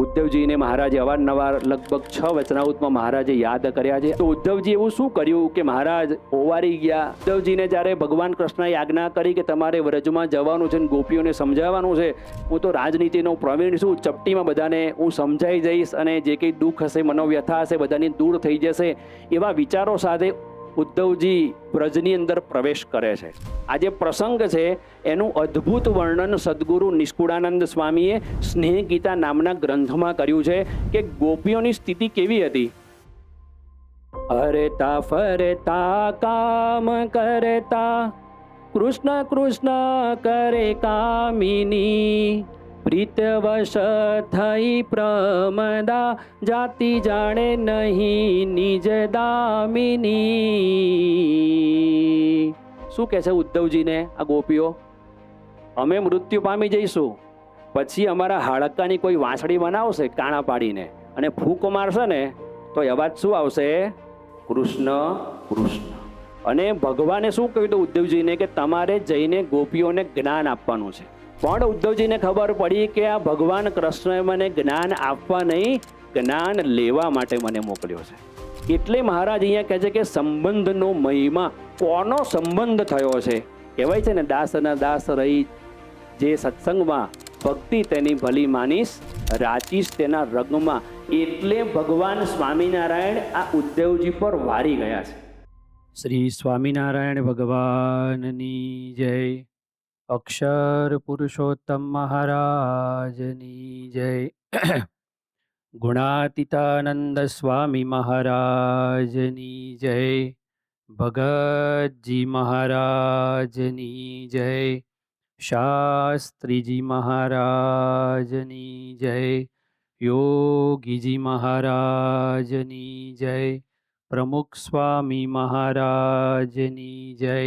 ઉદ્ધવજીને મહારાજે અવારનવાર લગભગ 6 વચનામૃતમાં મહારાજે યાદ કર્યા છે. તો ઉદ્ધવજી એવું શું કર્યું કે મહારાજ ઓવારી ગયા? ઉદ્ધવજીને જ્યારે ભગવાન કૃષ્ણએ આજ્ઞા કરી કે તમારે વ્રજમાં જવાનું છે, ગોપીઓને સમજાવવાનું છે, હું તો રાજનીતિનો પ્રવીણ છું, ચપટીમાં બધાને હું સમજાઈ જઈશ અને જે કંઈ દુઃખ હશે, મનોવ્યથા હશે, બધાની દૂર થઈ જશે, એવા વિચારો સાથે ઉદ્ધવજી વ્રજની અંદર પ્રવેશ કરે છે. આ જે પ્રસંગ છે એનું અદ્ભુત વર્ણન સદગુરુ નિષ્કુળાનંદ સ્વામીએ સ્નેહ ગીતા નામના ગ્રંથમાં કર્યું છે કે ગોપીઓની સ્થિતિ કેવી હતી. હરતા ફરતા કામ કરતા કૃષ્ણ કૃષ્ણ કરે કામિની, પ્રીતવશ થઈ પ્રમદા જાતિ જાણે નહીં નિજ દામિની. શું કહે છે ઉદ્ધવજીને આ ગોપીઓ? અમે મૃત્યુ પામી જઈશું, પછી અમારા હાડકાની કોઈ વાંસળી બનાવશે કાણા પાડીને અને ફૂંક મારશે ને તો અવાજ શું આવશે? કૃષ્ણ કૃષ્ણ. અને ભગવાને શું કહ્યું હતું ઉદ્ધવજીને કે તમારે જઈને ગોપીઓને જ્ઞાન આપવાનું છે. પણ ઉદ્ધવજીને ખબર પડી કે આ ભગવાન કૃષ્ણએ મને જ્ઞાન આપવા નહીં, જ્ઞાન લેવા માટે મને મોકલ્યો છે. એટલે મહારાજ અહીંયા કહે છે કે સંબંધનો મહિમા, કોનો સંબંધ થયો છે? કહેવાય છે ને, દાસના દાસ રહી જે સત્સંગમાં, ભક્તિ તેની ભલી માનીશ, રાચીશ તેના રંગમાં. એટલે ભગવાન સ્વામિનારાયણ આ ઉદ્ધવજી પર વારી ગયા છે. શ્રી સ્વામિનારાયણ ભગવાનની જય. અક્ષર પુરુષોત્તમ મહારાજની જય. ગુણાતીતાનંદ સ્વામી મહારાજની જય. ભગતજી મહારાજની જય. શાસ્ત્રીજી મહારાજની જય. યોગીજી મહારાજની જય. પ્રમુખ સ્વામી મહારાજની જય.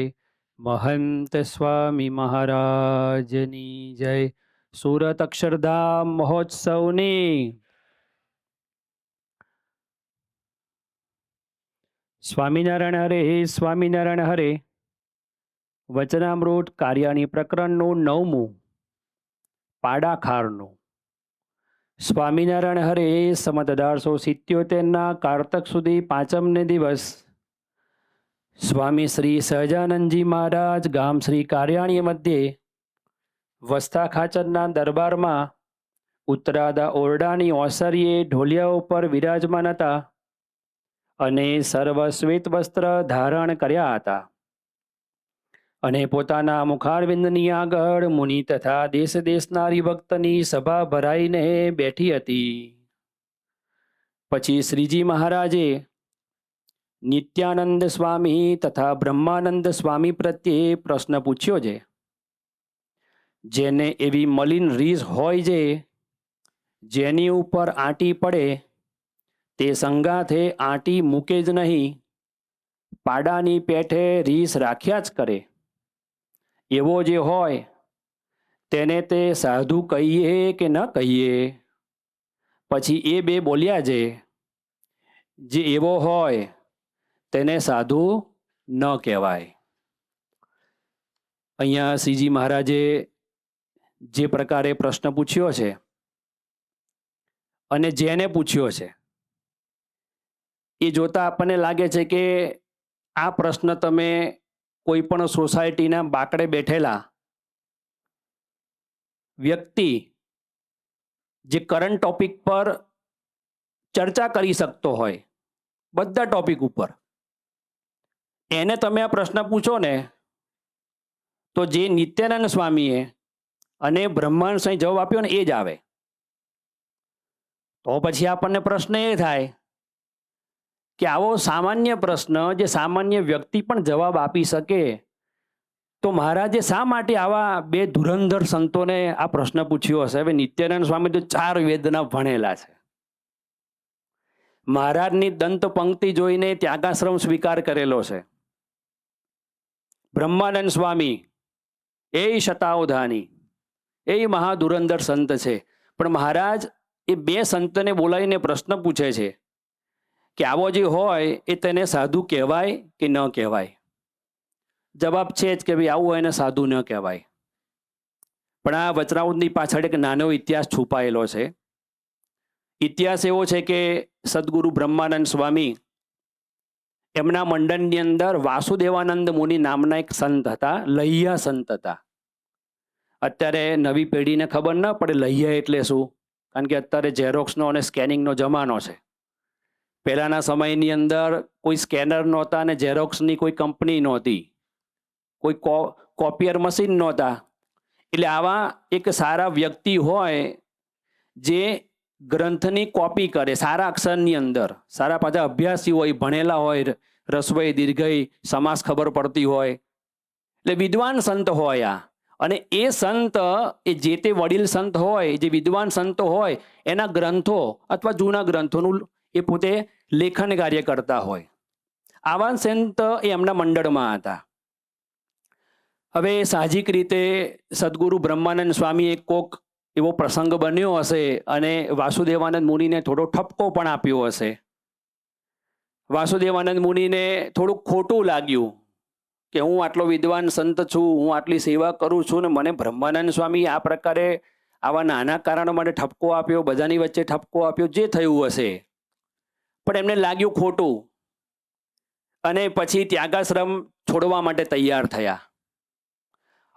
મહંત સ્વામી મહારાજની જય. સુરત અક્ષરધામ મહોત્સવની સ્વામિનારાયણ હરે, સ્વામિનારાયણ હરે. વચનામૃત કાર્યાની પ્રકરણનું 9મું, પાડાખારનું. સ્વામિનારાયણ હરે સંમત 1877 કારતક સુધી 5મને દિવસ સ્વામી શ્રી સહજાનંદજી મહારાજ ગામ શ્રી કાર્યાણી મધ્યે વસ્તા ખાચરના દરબારમાં ઉત્તરાદા ઓરડાની ઓસરીએ ઢોલિયા ઉપર વિરાજમાન હતા અને સર્વ શ્વેત વસ્ત્ર ધારણ કર્યા હતા અને પોતાના મુખારવિંદની આગળ મુનિ તથા દેશ દેશના હરિભક્તની સભા ભરાઈને બેઠી હતી. પછી શ્રીજી મહારાજે નિત્યાનંદ સ્વામી તથા બ્રહ્માનંદ સ્વામી પ્રત્યે પ્રશ્ન પૂછ્યો છે. જેને એવી મલિન રીસ હોય છે, જેની ઉપર આંટી પડે તે સંગાથે આંટી મૂકે જ નહીં, પાડાની પેઠે રીસ રાખ્યા જ કરે, એવો જે હોય તેને તે સાધુ કહીએ કે ન કહીએ? પછી એ બે બોલ્યા છે, જે એવો હોય તેને સાધુ ન કહેવાય. અહીંયા શ્રીજી મહારાજે જે પ્રકારે પ્રશ્ન પૂછ્યો છે અને જેને પૂછ્યો છે એ જોતા આપણને લાગે છે કે આ પ્રશ્ન તમે કોઈ પણ સોસાયટીના બાકડે બેઠેલા વ્યક્તિ જે કરંટ ટોપિક પર ચર્ચા કરી શકતો હોય, બધા ટોપિક ઉપર, એને તમે આ પ્રશ્ન પૂછો ને તો જે નિત્યાનંદ સ્વામીએ અને બ્રહ્માંડ સ્વામી જવાબ આપ્યો ને એ જ આવે. તો પછી આપણને પ્રશ્ન એ થાય કે આવો સામાન્ય પ્રશ્ન જે સામાન્ય વ્યક્તિ પણ જવાબ આપી શકે, તો મહારાજે શા માટે આવા બે ધુરંધર સંતોને આ પ્રશ્ન પૂછ્યો હશે? હવે નિત્યાનંદ સ્વામી તો 4 વેદના ભણેલા છે. મહારાજની દંત પંક્તિ જોઈને ત્યાગાશ્રમ સ્વીકાર કરેલો છે. બ્રહ્માનંદ સ્વામી એ શતાવધાની, એ મહાધુરંધર સંત છે. પણ મહારાજ એ બે સંતને બોલાવીને પ્રશ્ન પૂછે છે કે આવો જે હોય એ તેને સાધુ કહેવાય કે ન કહેવાય? જવાબ છે જ કે ભાઈ આવું હોય એને સાધુ ન કહેવાય. પણ આ વચનામૃતની પાછળ એક નાનો ઇતિહાસ છુપાયેલો છે. ઇતિહાસ એવો છે કે સદગુરુ બ્રહ્માનંદ સ્વામી એમના મંડળની અંદર વાસુદેવાનંદ મુનિ નામના એક સંત હતા, લહ્યા સંત હતા. અત્યારે નવી પેઢીને ખબર ન પડે લહ્યા એટલે શું, કારણ કે અત્યારે ઝેરોક્સનો અને સ્કેનિંગનો જમાનો છે. પહેલાના સમયની અંદર કોઈ સ્કેનર નહોતા અને ઝેરોક્સની કોઈ કંપની નહોતી, કોઈ કોપિયર મશીન નહોતા. એટલે આવા એક સારા વ્યક્તિ હોય જે ગ્રંથની કોપી કરે સારા અક્ષરની અંદર, સારા પાછા અભ્યાસી હોય, ભણેલા હોય, રસવઈ દીર્ઘઈ સમાસ ખબર પડતી હોય, એટલે વિદ્વાન સંત હોય આ. અને એ સંત, એ જે તે વડીલ સંત હોય, જે વિદ્વાન સંતો હોય, એના ગ્રંથો અથવા જૂના ગ્રંથોનું એ પોતે લેખન કાર્ય કરતા હોય. આવા સંત એ એમના મંડળમાં હતા. હવે સાહજિક રીતે સદગુરુ બ્રહ્માનંદ સ્વામી એક કોક એવો પ્રસંગ બન્યો હશે અને વાસુદેવાનંદ મુનિને થોડો ઠપકો પણ આપ્યો હશે. વાસુદેવાનંદ મુનિને થોડુંક ખોટું લાગ્યું કે હું આટલો વિદ્વાન સંત છું, હું આટલી સેવા કરું છું ને મને બ્રહ્માનંદ સ્વામી આ પ્રકારે આવા નાના કારણો માટે ઠપકો આપ્યો, બધાની વચ્ચે ઠપકો આપ્યો, જે થયું હશે. પણ એમને લાગ્યું ખોટું અને પછી ત્યાગાશ્રમ છોડવા માટે તૈયાર થયા.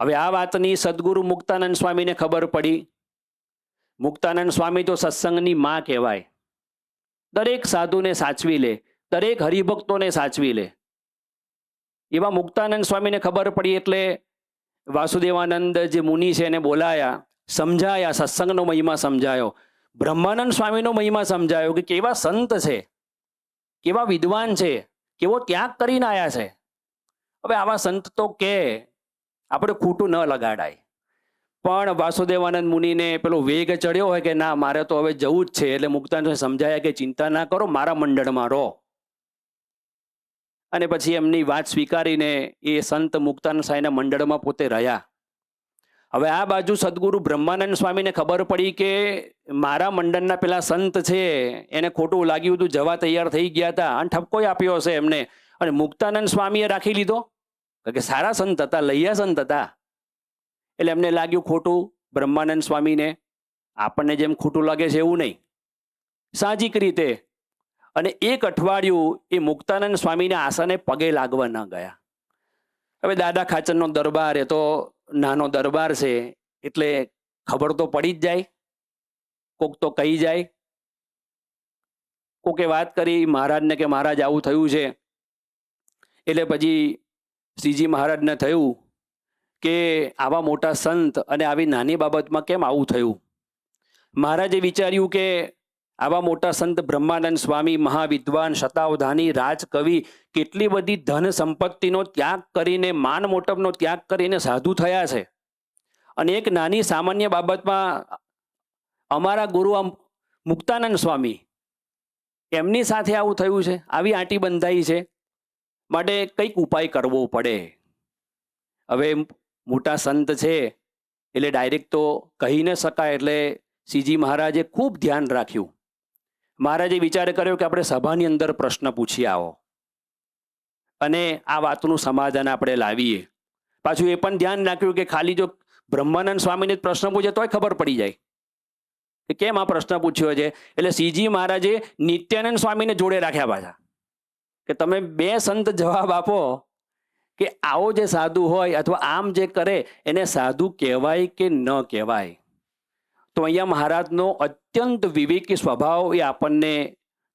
હવે આ વાતની સદગુરુ મુક્તાનંદ સ્વામીને ખબર પડી. મુક્તાનંદ સ્વામી તો સત્સંગની માં કહેવાય. દરેક સાધુને સાચવી લે, દરેક હરિભક્તોને સાચવી લે. એવા મુક્તાનંદ સ્વામીને ખબર પડી એટલે વાસુદેવાનંદ જે મુનિ છે એને બોલાયા, સમજાયા, સત્સંગનો મહિમા સમજાયો, બ્રહ્માનંદ સ્વામીનો મહિમા સમજાયો કે કેવા સંત છે, કેવા વિદ્વાન છે, કેવો ત્યાગ કરીને આવ્યા છે. હવે આવા સંત તો કે આપણે ખોટું ન લગાડાય. પણ વાસુદેવાનંદ મુનિને પેલો વેગ ચડ્યો હોય કે ના મારે તો હવે જવું જ છે. એટલે મુક્તાનંદ સમજાયા કે ચિંતા ના કરો, મારા મંડળમાં રહો. અને પછી એમની વાત સ્વીકારીને એ સંત મુક્તાનંદ સ્વામીના મંડળમાં પોતે રહ્યા. હવે આ બાજુ સદગુરુ બ્રહ્માનંદ સ્વામીને ખબર પડી કે મારા મંડળના પેલા સંત છે એને ખોટું લાગ્યું હતું, જવા તૈયાર થઈ ગયા હતા અને ઠપકો આપ્યો હશે એમને, અને મુક્તાનંદ સ્વામીએ રાખી લીધો કે સારા સંત હતા, લહ્યા સંત હતા. એટલે એમને લાગ્યું ખોટું બ્રહ્માનંદ સ્વામીને, આપણને જેમ ખોટું લાગે છે એવું નહીં, સાહજિક રીતે. અને એક અઠવાડિયું એ મુક્તાનંદ સ્વામીના આસને પગે લાગવા ન ગયા. હવે દાદા ખાચરનો દરબાર એ તો નાનો દરબાર છે એટલે ખબર તો પડી જ જાય, કોક તો કહી જાય. કોકે વાત કરી મહારાજને કે મહારાજ આવું થયું છે. એટલે પછી શ્રીજી મહારાજને થયું કે આવા મોટા સંત અને આવી નાની બાબતમાં કેમ આવું થયું. મહારાજે વિચાર્યું કે આવા મોટા સંત બ્રહ્માનંદ સ્વામી, મહાવિદ્વાન, શતાવધાની, રાજકવિ, કેટલી બધી ધન સંપત્તિનો ત્યાગ કરીને, માન મોટપનો ત્યાગ કરીને સાધુ થયા છે, અને એક નાની સામાન્ય બાબતમાં અમારા ગુરુ મુક્તાનંદ સ્વામી એમની સાથે આવું થયું છે, આવી આંટી બંધાઈ છે, માટે કંઈક ઉપાય કરવો પડે. હવે મોટા સંત છે એટલે ડાયરેક્ટ તો કહી ન શકાય, એટલે શ્રીજી મહારાજે ખૂબ ધ્યાન રાખ્યું. મહારાજે વિચાર કર્યો કે આપણે સભાની અંદર પ્રશ્ન પૂછી આવો અને આ વાતનું સમાધાન આપણે લાવીએ. પાછું એ પણ ધ્યાન રાખ્યું કે ખાલી જો બ્રહ્માનંદ સ્વામીને પ્રશ્ન પૂછે તોય ખબર પડી જાય કે કેમ આ પ્રશ્ન પૂછ્યો છે. એટલે શ્રીજી મહારાજે નિત્યાનંદ સ્વામીને જોડે રાખ્યા પાછા કે તમે બે સંત જવાબ આપો કે આવો જે સાધુ હોય અથવા આમ જે કરે એને સાધુ કહેવાય કે ન કહેવાય. તો અહીંયા મહારાજનો અત્યંત વિવેકી સ્વભાવ એ આપણને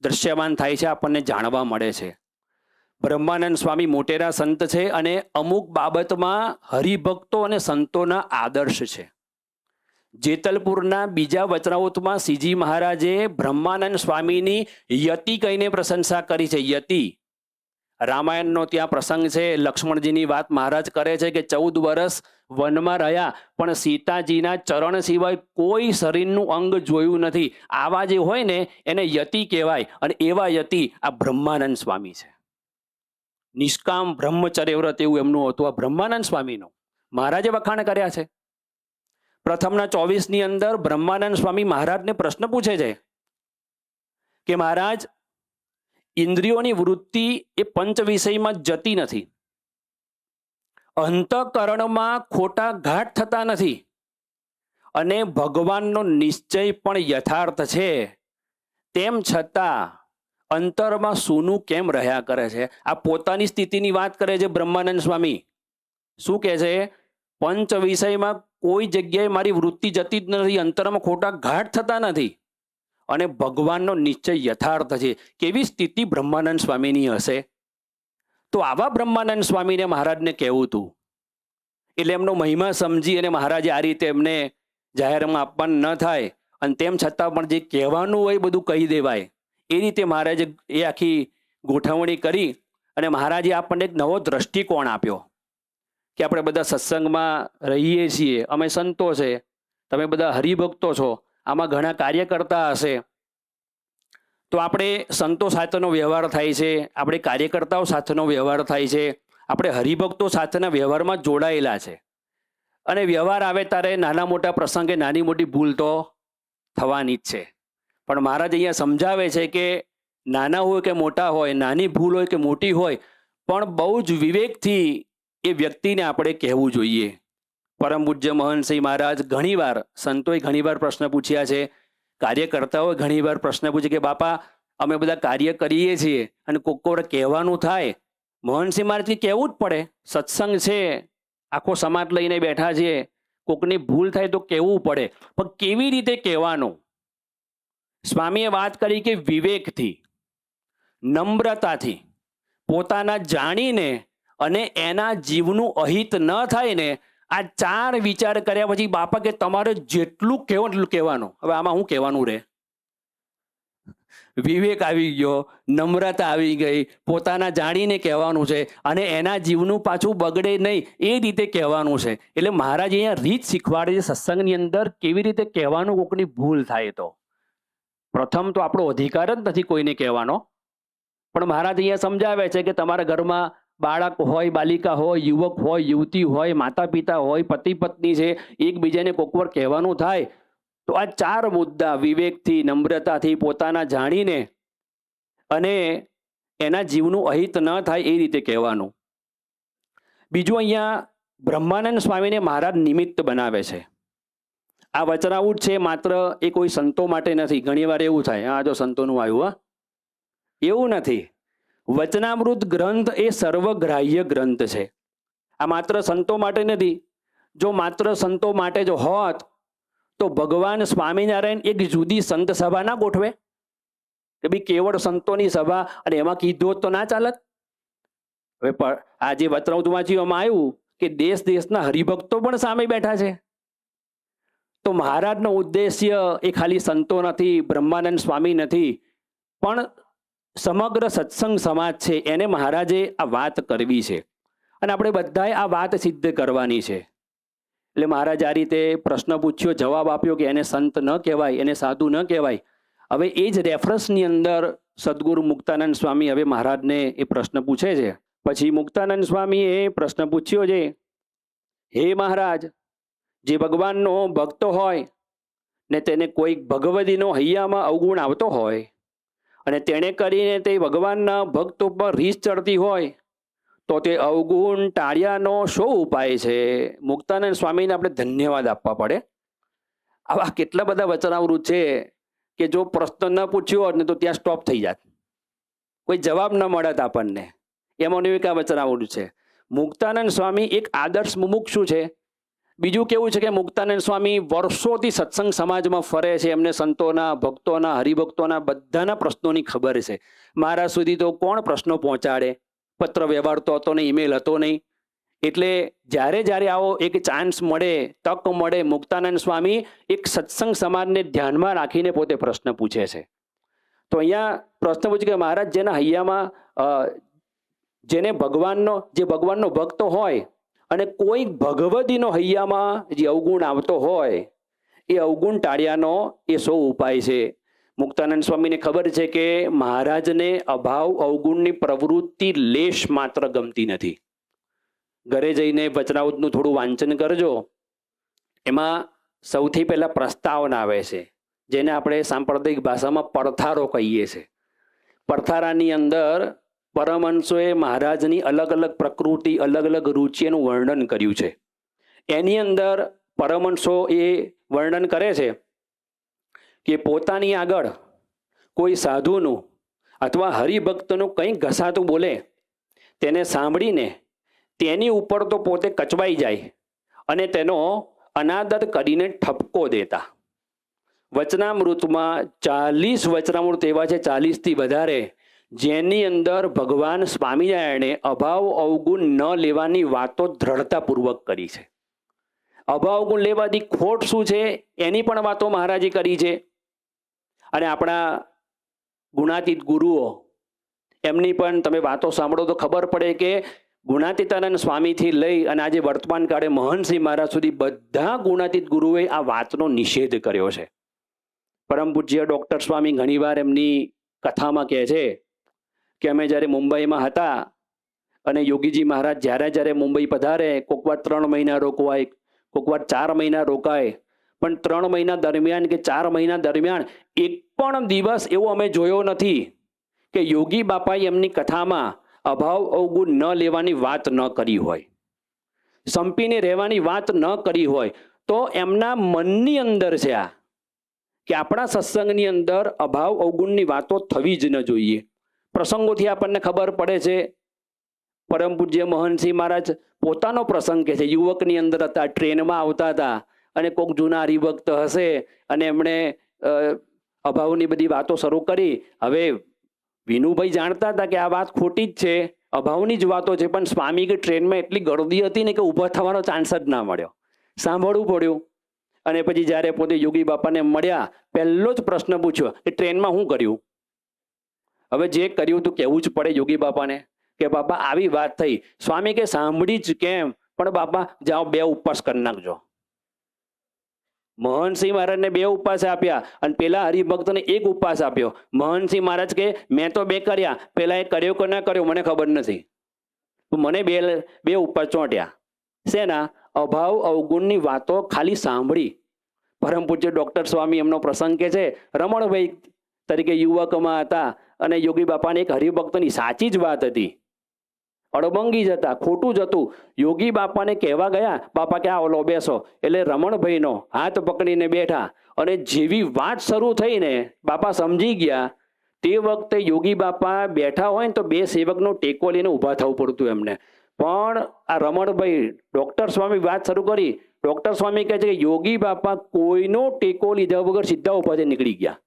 દ્રશ્યમાન થાય છે, આપણને જાણવા મળે છે. બ્રહ્માનંદ સ્વામી મોટેરા સંત છે અને અમુક બાબતમાં હરિભક્તો અને સંતોના આદર્શ છે. જેતલપુરના બીજા વચનાવૃતમાં શ્રીજી મહારાજે બ્રહ્માનંદ સ્વામીની યતિ કહીને પ્રશંસા કરી છે. યતિ રામાયણનો ત્યાં પ્રસંગ છે. લક્ષ્મણજીની વાત મહારાજ કરે છે કે 14 વર્ષ વનમાં રહ્યા પણ સીતાજીના ચરણ સિવાય કોઈ શરીરનું અંગ જોયું નથી. આવા જે હોય ને એને યતિ કહેવાય, અને એવા યતિ આ બ્રહ્માનંદ સ્વામી છે. નિષ્કામ બ્રહ્મચર્ય વ્રત એવું એમનું હતું. આ બ્રહ્માનંદ સ્વામીનો મહારાજે વખાણ કર્યા છે. પ્રથમના 24ની અંદર બ્રહ્માનંદ સ્વામી મહારાજને પ્રશ્ન પૂછે છે કે મહારાજ, ઇન્દ્રિયોની વૃત્તિ એ પંચ વિષયમાં જતી નથી, અંતઃકરણમાં ખોટા ઘાટ થતા નથી, અને ભગવાનનો નિશ્ચય પણ યથાર્થ છે. તેમ છતાં અંતરમાં સૂનું કેમ રહ્યા કરે છે? આ પોતાની સ્થિતિની વાત કરે છે બ્રહ્માનંદ સ્વામી. શું કહે છે? પંચ વિષયમાં કોઈ જગ્યાએ મારી વૃત્તિ જતી જ નથી, અંતરમાં ખોટા ઘાટ થતા નથી, અને ભગવાનનો નિશ્ચય યથાર્થ છે. કેવી સ્થિતિ બ્રહ્માનંદ સ્વામીની હશે? તો આવા બ્રહ્માનંદ સ્વામીને મહારાજને કહેવું હતું. એટલે એમનો મહિમા સમજી અને મહારાજે આ રીતે એમને જાહેરમાં આપવાનું ન થાય, અને તેમ છતાં પણ જે કહેવાનું હોય બધું કહી દેવાય, એ રીતે મહારાજે એ આખી ગોઠવણી કરી. અને મહારાજે આપણને એક નવો દ્રષ્ટિકોણ આપ્યો કે આપણે બધા સત્સંગમાં રહીએ છીએ, અમે સંતો છે, તમે બધા હરિભક્તો છો, આમાં ઘણા કાર્યકર્તા હશે, તો આપણે સંતો સાથેનો વ્યવહાર થાય છે, આપણે કાર્યકર્તાઓ સાથેનો વ્યવહાર થાય છે, આપણે હરિભક્તો સાથેના વ્યવહારમાં જોડાયેલા છે. અને વ્યવહાર આવે ત્યારે નાના મોટા પ્રસંગે નાની મોટી ભૂલ તો થવાની જ છે. પણ મહારાજ અહીંયા સમજાવે છે કે નાના હોય કે મોટા હોય, નાની ભૂલ હોય કે મોટી હોય, પણ બહુ જ વિવેકથી એ વ્યક્તિને આપણે કહેવું જોઈએ. પરમ પૂજ્ય મહંતસિંહ મહારાજ ઘણીવાર, સંતોએ ઘણીવાર પ્રશ્ન પૂછ્યા છે, કાર્યકર્તાઓએ ઘણીવાર પ્રશ્ન પૂછ્યો કે બાપા અમે બધા કાર્ય કરીએ છીએ અને કોક વાર કહેવાનું થાય, મહંતસિંહ મહારાજથી કહેવું જ પડે, સત્સંગ છે, આખો સમાજ લઈને બેઠા છીએ, કોકની ભૂલ થાય તો કહેવું પડે. પણ કેવી રીતે કહેવાનું? સ્વામીએ વાત કરી કે વિવેકથી, નમ્રતાથી, પોતાના જાણીને અને એના જીવનું અહિત ન થાય ને, આ ચાર વિચાર કર્યા પછી બાપા કે તમારે જેટલું કહેવું એટલું કહેવાનું. હવે આમાં શું કહેવાનું રે? વિવેક આવી ગયો, નમ્રતા આવી ગઈ, પોતાના જાણીને કહેવાનું છે, અને એના જીવનું પાછું બગડે નહીં એ રીતે કહેવાનું છે. એટલે મહારાજ અહીંયા રીત શીખવાડે છે સત્સંગની અંદર કેવી રીતે કહેવાનું કોકની ભૂલ થાય તો. પ્રથમ તો આપણો અધિકાર જ નથી કોઈને કહેવાનો, પણ મહારાજ અહીંયા સમજાવે છે કે તમારા ઘરમાં બાળક હોય, બાલિકા હોય, યુવક હોય, યુવતી હોય, માતા પિતા હોય, પતિ પત્ની છે, એકબીજાને કોકવાર કહેવાનું થાય તો આ ચાર મુદ્દા વિવેકથી, નમ્રતાથી, પોતાના જાણીને અને એના જીવનું અહિત ન થાય એ રીતે કહેવાનું. બીજું અહીંયા બ્રહ્માનંદ સ્વામીને મહારાજ નિમિત્ત બનાવે છે. આ વચનામૃત છે માત્ર એ કોઈ સંતો માટે નથી. ઘણીવાર એવું થાય, આ જો સંતોનું આવ્યું, એવું નથી. વચનામૃત ગ્રંથ એ સર્વગ્રાહ્ય ગ્રંથ છે. આ માત્ર સંતો માટે નથી. જો માત્ર સંતો માટે જો હોત તો ભગવાન સ્વામિનારાયણ એક જુદી સંત સભા ના ગોઠવે કે ભાઈ કેવળ સંતોની સભા, અને એમાં કીધું હોત તો ના ચાલત. હવે આ જે વચનામૃત વાંચ્યું આવ્યું કે દેશ દેશના હરિભક્તો પણ સામે બેઠા છે. તો મહારાજનો ઉદ્દેશ્ય એ ખાલી સંતો નથી, બ્રહ્માનંદ સ્વામી નથી, પણ સમગ્ર સત્સંગ સમાજ છે, એને મહારાજે આ વાત કરવી છે, અને આપણે બધાએ આ વાત સિદ્ધ કરવાની છે. એટલે મહારાજ આ રીતે પ્રશ્ન પૂછ્યો, જવાબ આપ્યો કે એને સંત ન કહેવાય, એને સાધુ ન કહેવાય. હવે એ જ રેફરન્સની અંદર સદગુરુ મુક્તાનંદ સ્વામી હવે મહારાજને એ પ્રશ્ન પૂછે છે. પછી મુક્તાનંદ સ્વામીએ પ્રશ્ન પૂછ્યો છે, હે મહારાજ, જે ભગવાનનો ભક્ત હોય ને તેને કોઈક ભગવદીનો હૈયામાં અવગુણ આવતો હોય, અને તેણે કરીને તે ભગવાનના ભક્ત ઉપર રીસ ચડતી હોય, તો તે અવગુણ ટાળ્યાનો શો ઉપાય છે? મુક્તાનંદ સ્વામીને આપણે ધન્યવાદ આપવા પડે. આવા કેટલા બધા વચનામૃત છે કે જો પ્રશ્ન ન પૂછ્યો હોત ને તો ત્યાં સ્ટોપ થઈ જાત, કોઈ જવાબ ન મળત આપણને. એમાંનું એક આ વચનામૃત છે. મુક્તાનંદ સ્વામી એક આદર્શ મુમુક્ષુ છે. બીજું કેવું છે કે મુક્તાનંદ સ્વામી વર્ષોથી સત્સંગ સમાજમાં ફરે છે, એમને સંતોના, ભક્તોના, હરિભક્તોના બધાના પ્રશ્નોની ખબર છે. મારા સુધી તો કોણ પ્રશ્નો પહોંચાડે? પત્ર વ્યવહાર તો હતો નહીં, ઈમેલ હતો નહીં. એટલે જ્યારે જ્યારે આવો એક ચાન્સ મળે, તક મળે, મુક્તાનંદ સ્વામી એક સત્સંગ સમાજને ધ્યાનમાં રાખીને પોતે પ્રશ્ન પૂછે છે. તો અહીંયા પ્રશ્ન પૂછ્યો કે મહારાજ, જેના હૈયામાં જેને ભગવાનનો ભક્ત હોય અને કોઈક ભગવદીનો હૈયામાં જે અવગુણ આવતો હોય, એ અવગુણ ટાળ્યાનો એ શો ઉપાય છે? મુક્તાનંદ સ્વામીને ખબર છે કે મહારાજને અભાવ અવગુણની પ્રવૃત્તિ લેશ માત્ર ગમતી નથી. ઘરે જઈને વચનામૃતનું થોડું વાંચન કરજો. એમાં સૌથી પહેલા પ્રસ્તાવના આવે છે, જેને આપણે સાંપ્રદાયિક ભાષામાં પડથારો કહીએ છીએ. પડથારાની અંદર પરમહંસોએ મહારાજની અલગ અલગ પ્રકૃતિ, અલગ અલગ રુચિનું વર્ણન કર્યું છે. એની અંદર પરમહંસો એ વર્ણન કરે છે કે પોતાની આગળ કોઈ સાધુનું અથવા હરિભક્તનું કંઈ ઘસાતું બોલે તેને સાંભળીને તેની ઉપર તો પોતે કચવાઈ જાય અને તેનો અનાદર કરીને ઠપકો દેતા. વચનામૃતમાં 40 વચનામૃત એવા છે, 40થી વધારે, જેની અંદર ભગવાન સ્વામિનારાયણે અભાવ અવગુણ ન લેવાની વાતો દ્રઢતાપૂર્વક કરી છે. અભાવ અવગુણ લેવાથી ખોટ શું છે એની પણ વાતો મહારાજે કરી છે. અને આપણા ગુણાતીત ગુરુઓ એમની પણ તમે વાતો સાંભળો તો ખબર પડે કે ગુણાતીતાનંદ સ્વામીથી લઈ અને આજે વર્તમાન કાળે મહંતસિંહ મહારાજ સુધી બધા ગુણાતીત ગુરુએ આ વાતનો નિષેધ કર્યો છે. પરમ પૂજ્ય ડૉક્ટર સ્વામી ઘણીવાર એમની કથામાં કહે છે કે અમે જ્યારે મુંબઈમાં હતા અને યોગીજી મહારાજ જ્યારે મુંબઈ પધારે, કોકવાર 3 મહિના રોકવાય, કોકવાર 4 મહિના રોકાય, પણ 3 મહિના દરમિયાન કે 4 મહિના દરમિયાન એક પણ દિવસ એવો અમે જોયો નથી કે યોગી બાપાએ એમની કથામાં અભાવ અવગુણ ન લેવાની વાત ન કરી હોય, સંપીને રહેવાની વાત ન કરી હોય. તો એમના મનની અંદર છે આ કે આપણા સત્સંગની અંદર અભાવ અવગુણની વાતો થવી જ ન જોઈએ. પ્રસંગોથી આપણને ખબર પડે છે. પરમ પૂજ્ય મહંતસિંહ મહારાજ પોતાનો પ્રસંગ કહે છે. યુવકની અંદર હતા, ટ્રેનમાં આવતા હતા અને કોઈક જૂના હરિભક્ત હશે અને એમણે અભાવની બધી વાતો શરૂ કરી. હવે વિનુભાઈ જાણતા હતા કે આ વાત ખોટી જ છે, અભાવની જ વાતો છે, પણ સ્વામી કે ટ્રેનમાં એટલી ગળદી હતી ને કે ઊભા થવાનો ચાન્સ જ ના મળ્યો, સાંભળવું પડ્યું. અને પછી જ્યારે પોતે યોગી બાપાને મળ્યા, પહેલો જ પ્રશ્ન પૂછ્યો કે ટ્રેનમાં શું કર્યું? હવે જે કર્યું તું કહેવું જ પડે યોગી બાપાને કે બાપા આવી વાત થઈ. સ્વામી કે સાંભળી જ કેમ, પણ બાપા જાઓ 2 ઉપવાસ કરી નાખજો. મહંતસિંહ મહારાજને 2 ઉપવાસ આપ્યા અને પેલા હરિભક્તને 1 ઉપવાસ આપ્યો. મહંતસિંહ મહારાજ કે મેં તો 2 કર્યા, પેલા એ કર્યો કે ના કર્યો મને ખબર નથી, મને 2 ઉપવાસ ચોંટ્યા. શેના? અભાવ અવગુણની વાતો ખાલી સાંભળી. પરમ પૂજ્ય ડૉક્ટર સ્વામી એમનો પ્રસંગ કે છે, રમણભાઈ તરીકે યુવકમાં હતા અને યોગી બાપાને એક હરિભક્તની સાચી જ વાત હતી, અડબંગી જ હતા, ખોટું જ હતું. યોગી બાપાને કહેવા ગયા, બાપા કે આવો લો બેસો. એટલે રમણભાઈનો હાથ પકડીને બેઠા અને જેવી વાત શરૂ થઈ ને બાપા સમજી ગયા. તે વખતે યોગી બાપા બેઠા હોય ને તો 2 સેવકનો ટેકો લઈને ઊભા થવું પડતું એમને. પણ આ રમણભાઈ ડૉક્ટર સ્વામી વાત શરૂ કરી. ડૉક્ટર સ્વામી કહે છે કે યોગી બાપા કોઈનો ટેકો લીધા વગર સીધા ઊભાથી નીકળી ગયા.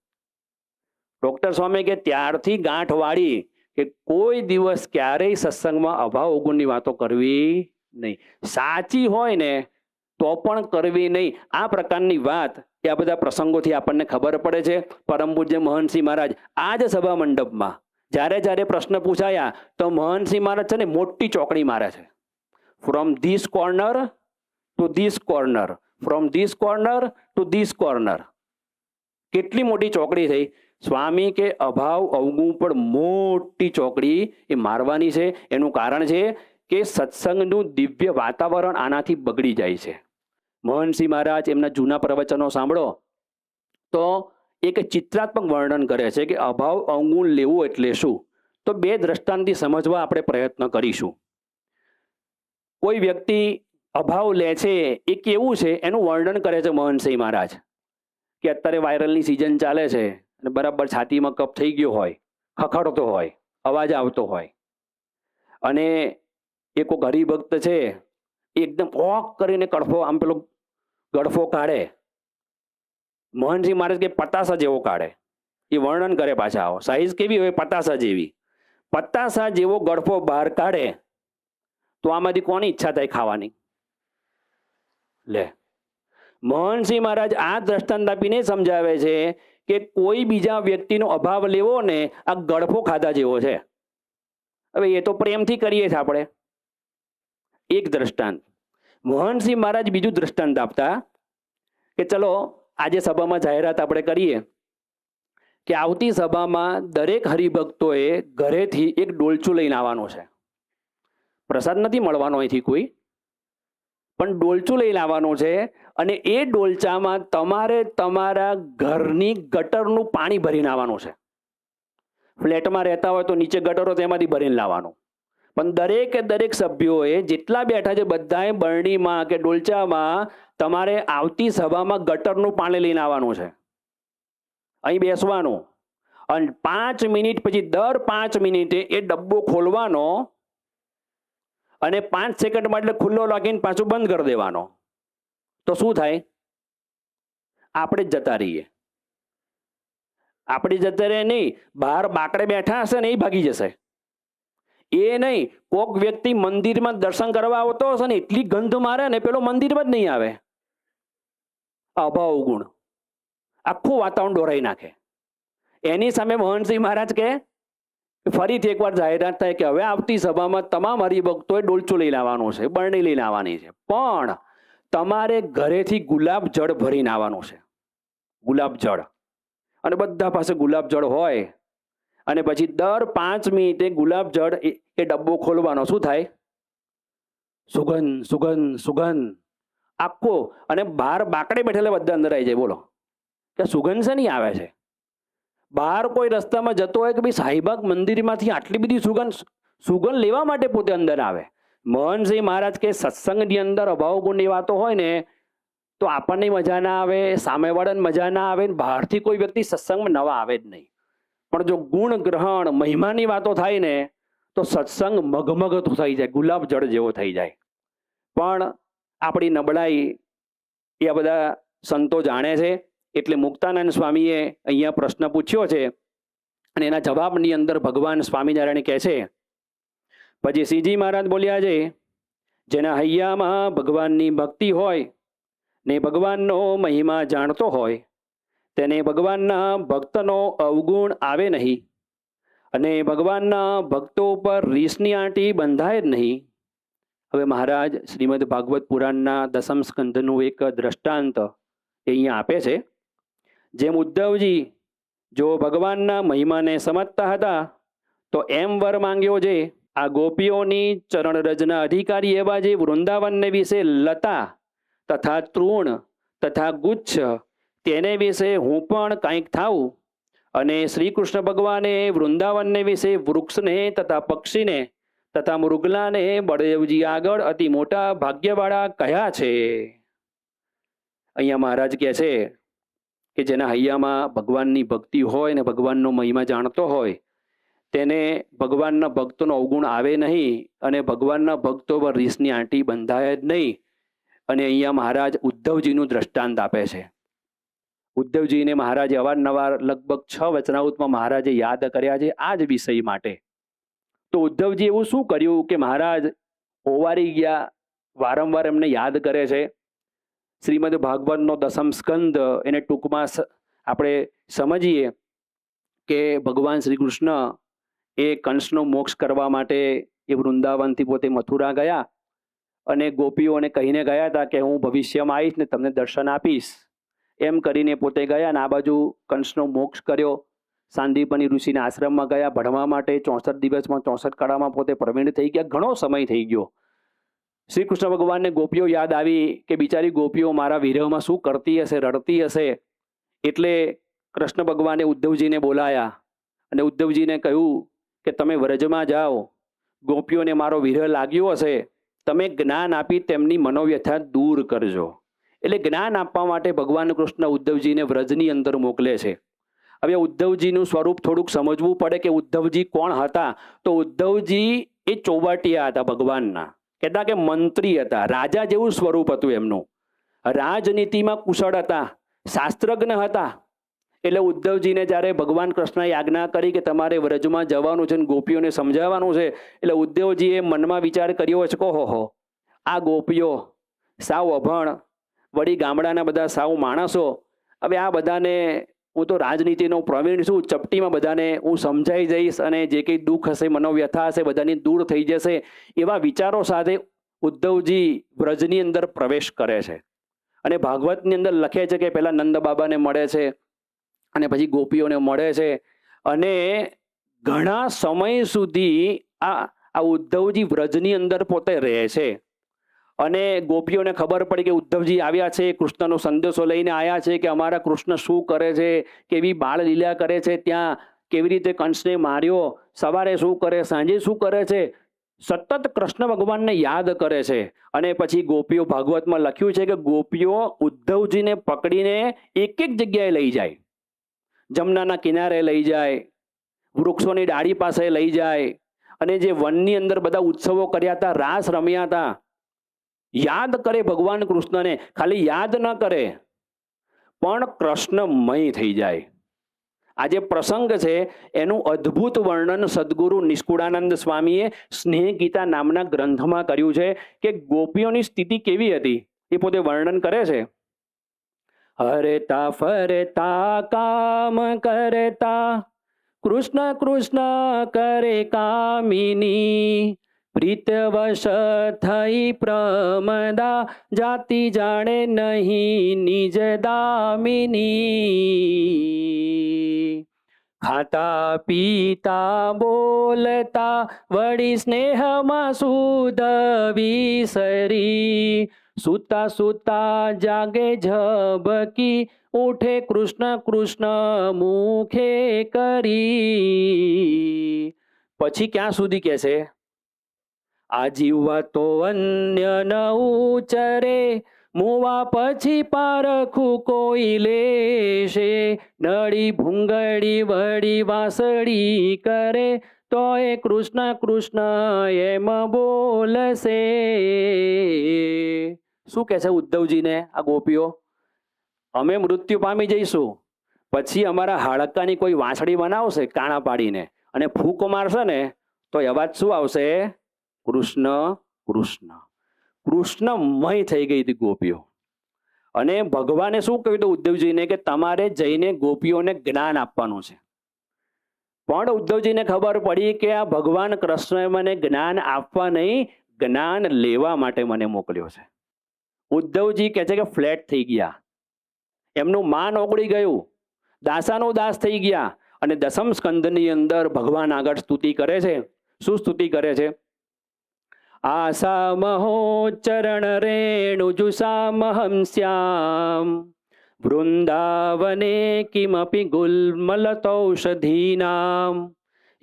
ડૉક્ટર સ્વામી કે ત્યારથી ગાંઠ વાળી કે કોઈ દિવસ ક્યારેય સત્સંગમાં અભાવ અવગુણની વાતો કરવી નહીં. સાચી હોય ને તો પણ કરવી નહીં. આ પ્રકારની વાત એ આ બધા પ્રસંગોથી આપણને ખબર પડે છે. પરમ પૂજ્ય મહંતસિંહ મહારાજ આ જ સભા મંડપમાં જ્યારે પ્રશ્ન પૂછાયા તો મહંતસિંહ મહારાજ છે ને મોટી ચોકડી મારે છે. From this corner two this corner, from this corner two this corner. કેટલી મોટી ચોકડી થઈ. સ્વામી કે અભાવ અવગુણ પણ મોટી ચોકડી એ મારવાની છે. એનું કારણ છે કે સત્સંગનું દિવ્ય વાતાવરણ આનાથી બગડી જાય છે. મહંતસિંહ મહારાજ એમના જૂના પ્રવચનો સાંભળો તો એક ચિત્રાત્મક વર્ણન કરે છે કે અભાવ અવગુણ લેવું એટલે શું. તો 2 દ્રષ્ટાંતથી સમજવા આપણે પ્રયત્ન કરીશું. કોઈ વ્યક્તિ અભાવ લે છે એ કેવું છે એનું વર્ણન કરે છે મહંતસિંહ મહારાજ કે અત્યારે વાયરલની સિઝન ચાલે છે અને બરાબર છાતીમાં કફ થઈ ગયો હોય, ખખડતો હોય, અવાજ આવતો હોય અને એ કોઈક હરિભક્ત છે એકદમ ઓક કરીને કડફો આમ પેલો ગડફો કાઢે. મહંતસિંહ મહારાજ કે પતાસા જેવો કાઢે. એ વર્ણન કરે પાછા. આવો સાઈઝ કેવી હોય? પતાસા જેવી. પતાસા જેવો ગડફો બહાર કાઢે તો આમાંથી કોની ઈચ્છા થાય ખાવાની? લે, મહંતસિંહ મહારાજ આ દ્રષ્ટાંત આપીને સમજાવે છે કે કોઈ બીજા વ્યક્તિનો અભાવ લેવો ને આ ગળફો ખાધા જેવો છે. હવે એ તો પ્રેમથી કરીએ છીએ આપણે. એક દ્રષ્ટાંત. મહંતસિંહ મહારાજ બીજું દ્રષ્ટાંત આપતા કે ચલો આજે સભામાં જાહેરાત આપણે કરીએ કે આવતી સભામાં દરેક હરિભક્તોએ ઘરેથી એક ડોલચું લઈને આવવાનું છે. પ્રસાદ નથી મળવાનો અહીંથી કોઈ, પણ ડોલચું લઈને આવવાનું છે અને એ ડોલચામાં તમારે તમારા ઘરની ગટરનું પાણી ભરીને આવવાનું છે. ફ્લેટમાં રહેતા હોય તો નીચે ગટરો તેમાંથી ભરીને લાવવાનું. પણ દરેક સભ્યોએ જેટલા બેઠા છે બધાએ બરણીમાં કે ડોલચામાં તમારે આવતી સભામાં ગટરનું પાણી લઈને આવવાનું છે. અહીં બેસવાનું અને 5 મિનિટ પછી દર 5 મિનિટે એ ડબ્બો ખોલવાનો અને 5 સેકન્ડમાં એટલે ખુલ્લો રાખીને પાછું બંધ કરી દેવાનો. તો શું થાય? આપણે જ જતા રહીએ. આપણે જતા રહે નહીં, બહાર બાકડે બેઠા હશે ને એ ભાગી જશે. એ નહીં, કોક વ્યક્તિ મંદિરમાં દર્શન કરવા આવતો હશે ને એટલી ગંધ મારે ને પેલો મંદિરમાં જ નહીં આવે. અભાવ ગુણ આખું વાતાવરણ ડોરાઈ નાખે. એની સામે મોહનસિંહ મહારાજ કે ફરીથી એકવાર જાહેરાત થાય કે હવે આવતી સભામાં તમામ હરિભક્તોએ ડોલચું લઈ લાવવાનું છે, બરણી લઈને આવવાની છે, પણ તમારે ઘરેથી ગુલાબ જળ ભરીને આવવાનું છે. ગુલાબ જળ. અને બધા પાસે ગુલાબ જળ હોય અને પછી દર 5 મિનિટે ગુલાબ જળ એ ડબ્બો ખોલવાનો. શું થાય? સુગંધ સુગંધ સુગંધ આખો. અને બહાર બાકડે બેઠેલા બધા અંદર આવી જાય. બોલો કે સુગંધ છે નહીં આવે છે. બહાર કોઈ રસ્તામાં જતો હોય કે ભાઈ સાહીબાગ મંદિરમાંથી આટલી બધી સુગંધ લેવા માટે પોતે અંદર આવે. મોહનસિંહ મહારાજ કે સત્સંગની અંદર અભાવ ગુણની વાતો હોય ને તો આપણને મજા ના આવે, સામેવાળાને મજા ના આવે, બહારથી કોઈ વ્યક્તિ સત્સંગમાં નવા આવે જ નહીં. પણ જો ગુણ ગ્રહણ મહિમાની વાતો થાય ને તો સત્સંગ મગમગ થઈ જાય, ગુલાબ જળ જેવો થઈ જાય. પણ આપણી નબળાઈ એ આ બધા સંતો જાણે છે. એટલે મુક્તાનંદ સ્વામીએ અહીંયા પ્રશ્ન પૂછ્યો છે અને એના જવાબની અંદર ભગવાન સ્વામિનારાયણ કહે છે. પછી શ્રીજી મહારાજ બોલ્યા છે, જેના હૈયામાં ભગવાનની ભક્તિ હોય ને ભગવાનનો મહિમા જાણતો હોય તેને ભગવાનના ભક્તનો અવગુણ આવે નહીં અને ભગવાનના ભક્તો પર રીસની આંટી બંધાય જ નહીં. હવે મહારાજ શ્રીમદ ભાગવત પુરાણના 10મ સ્કંધનું એક દ્રષ્ટાંત એ અહીંયા આપે છે. જેમ ઉદ્ધવજી જો ભગવાનના મહિમાને સમજતા હતા તો એમ વર માંગ્યો છે આ ગોપીઓની ચરણરજના અધિકારી એવા જે વૃંદાવનને વિશે લતા તથા તૃણ તથા ગુચ્છ તેને વિશે હું પણ કંઈક થાઉં અને શ્રી કૃષ્ણ ભગવાને વૃંદાવનને વિશે વૃક્ષને તથા પક્ષીને તથા મૃગલાને બળદેવજી આગળ અતિ મોટા ભાગ્યવાળા કહ્યા છે. અહીંયા મહારાજ કહે છે કે જેના હૈયામાં ભગવાનની ભક્તિ હોય ને ભગવાનનો મહિમા જાણતો હોય તેને ભગવાનના ભક્તોનો અવગુણ આવે નહીં અને ભગવાનના ભક્તો પર રીસની આંટી બંધાય જ નહીં. અને અહીંયા મહારાજ ઉદ્ધવજીનું દ્રષ્ટાંત આપે છે. ઉદ્ધવજીને મહારાજે અવારનવાર લગભગ 6 વચનામૃતમાં મહારાજે યાદ કર્યા છે આ જ વિષય માટે. તો ઉદ્ધવજી એવું શું કર્યું કે મહારાજ ઓવારી ગયા, વારંવાર એમને યાદ કરે છે. શ્રીમદ ભાગવતનો 10મ સ્કંદ એને ટૂંકમાં આપણે સમજીએ કે ભગવાન શ્રી કૃષ્ણ એ કંસનો મોક્ષ કરવા માટે એ વૃંદાવનથી પોતે મથુરા ગયા અને ગોપીઓને કહીને ગયા હતા કે હું ભવિષ્યમાં આવીશ ને તમને દર્શન આપીશ. એમ કરીને પોતે ગયા અને આ બાજુ કંસનો મોક્ષ કર્યો. સાંદીપની ઋષિના આશ્રમમાં ગયા ભણવા માટે. 64 દિવસમાં 64 કળામાં પોતે પ્રવીણ થઈ ગયા. ઘણો સમય થઈ ગયો. શ્રી કૃષ્ણ ભગવાનને ગોપીઓ યાદ આવી કે બિચારી ગોપીઓ મારા વિરહમાં શું કરતી હશે, રડતી હશે. એટલે કૃષ્ણ ભગવાને ઉદ્ધવજીને બોલાયા અને ઉદ્ધવજીને કહ્યું કે તમે વ્રજમાં જાઓ, ગોપીઓને મારો વિરહ લાગ્યો હશે, તમે જ્ઞાન આપી તેમની મનોવ્યથા દૂર કરજો. એટલે જ્ઞાન આપવા માટે ભગવાન કૃષ્ણ ઉદ્ધવજીને વ્રજની અંદર મોકલે છે. હવે ઉદ્ધવજીનું સ્વરૂપ થોડુંક સમજવું પડે કે ઉદ્ધવજી કોણ હતા. તો ઉદ્ધવજી એ ચોવાટિયા હતા ભગવાનના, કહેતા કે મંત્રી હતા, રાજા જેવું સ્વરૂપ હતું એમનું. રાજનીતિમાં કુશળ હતા, શાસ્ત્રજ્ઞ હતા. એટલે ઉદ્ધવજીને જ્યારે ભગવાન કૃષ્ણએ આજ્ઞા કરી કે તમારે વ્રજમાં જવાનું છે અને ગોપીઓને સમજાવવાનું છે, એટલે ઉદ્ધવજીએ મનમાં વિચાર કર્યો છે કે ઓહો આ ગોપીઓ સાવ અભણ, વળી ગામડાના બધા સાવ માણસો, હવે આ બધાને હું તો રાજનીતિનો પ્રવીણ છું, ચપટીમાં બધાને હું સમજાઈ જઈશ અને જે કંઈ દુઃખ હશે, મનોવ્યથા હશે બધાની દૂર થઈ જશે. એવા વિચારો સાથે ઉદ્ધવજી વ્રજની અંદર પ્રવેશ કરે છે. અને ભાગવતની અંદર લખે છે કે પહેલા નંદ બાબાને મળે છે અને પછી ગોપીઓને મળે છે અને ઘણા સમય સુધી આ ઉદ્ધવજી વ્રજની અંદર પોતે રહે છે. અને ગોપીઓને ખબર પડી કે ઉદ્ધવજી આવ્યા છે, કૃષ્ણનો સંદેશો લઈને આવ્યા છે કે અમારા કૃષ્ણ શું કરે છે, કેવી બાળ લીલા કરે છે, ત્યાં કેવી રીતે કંસને માર્યો, સવારે શું કરે, સાંજે શું કરે છે. સતત કૃષ્ણ ભગવાનને યાદ કરે છે. અને પછી ગોપીઓ, ભાગવતમાં લખ્યું છે કે ગોપીઓ ઉદ્ધવજીને પકડીને એક એક જગ્યાએ લઈ જાય. જમનાના કિનારે લઈ જાય, વૃક્ષોની ડાળી પાસે લઈ જાય, અને જે વનની અંદર બધા ઉત્સવો કર્યા હતા, રાસ રમ્યા હતા, યાદ કરે ભગવાન કૃષ્ણને. ખાલી યાદ ન કરે પણ કૃષ્ણમય થઈ જાય. આ જે પ્રસંગ છે એનું અદ્ભુત વર્ણન સદગુરુ નિષ્કુળાનંદ સ્વામીએ સ્નેહ ગીતા નામના ગ્રંથમાં કર્યું છે કે ગોપીઓની સ્થિતિ કેવી હતી એ પોતે વર્ણન કરે છે. હરતા ફરતા કામ કરતા કૃષ્ણ કૃષ્ણ કરે કામિની, પ્રીતવશ થઈ પ્રમદા જાતિ જાણે નહીં નિજ દામિની. ખાતા પીતા બોલતા વળી સ્નેહમાં સુધ વિસરી, સુતા સુતા જાગે ઝબકી ઉઠે કૃષ્ણ કૃષ્ણ મુખે કરી. પછી ક્યાં સુધી કહે છે? આ જીવવા તો અન્ય ન ઉચરે, મુવા પછી પારખું કોઈ લેશે, નળી ભૂંગળી વળી વાસળી કરે તો એ કૃષ્ણ કૃષ્ણ એમ બોલશે. શું કહે છે ઉદ્ધવજીને આ ગોપીઓ? અમે મૃત્યુ પામી જઈશું, પછી અમારા હાડકાની કોઈ વાંસળી બનાવશે કાણા પાડીને અને ફૂંક મારશે ને તો અવાજ શું આવશે? કૃષ્ણ કૃષ્ણ. કૃષ્ણમય થઈ ગઈ હતી ગોપીઓ. અને ભગવાને શું કહ્યું હતું ઉદ્ધવજીને કે તમારે જઈને ગોપીઓને જ્ઞાન આપવાનું છે. પણ ઉદ્ધવજીને ખબર પડી કે આ ભગવાન કૃષ્ણએ મને જ્ઞાન આપવા નહીં, જ્ઞાન લેવા માટે મને મોકલ્યો છે. ઉદ્ધવજી કહે છે કે ફ્લેટ થઈ ગયા, એમનું માન ઓગળી ગયું, દાસાનો દાસ થઈ ગયા. અને દસમ સ્કંદની અંદર ભગવાન આગળ સ્તુતિ કરે છે. શું સ્તુતિ કરે છે? આસામહો ચરણ રેણુજુષામહં સ્યામ, વૃંદાવને કિમપી ગુલ્મલતૌષધીનામ,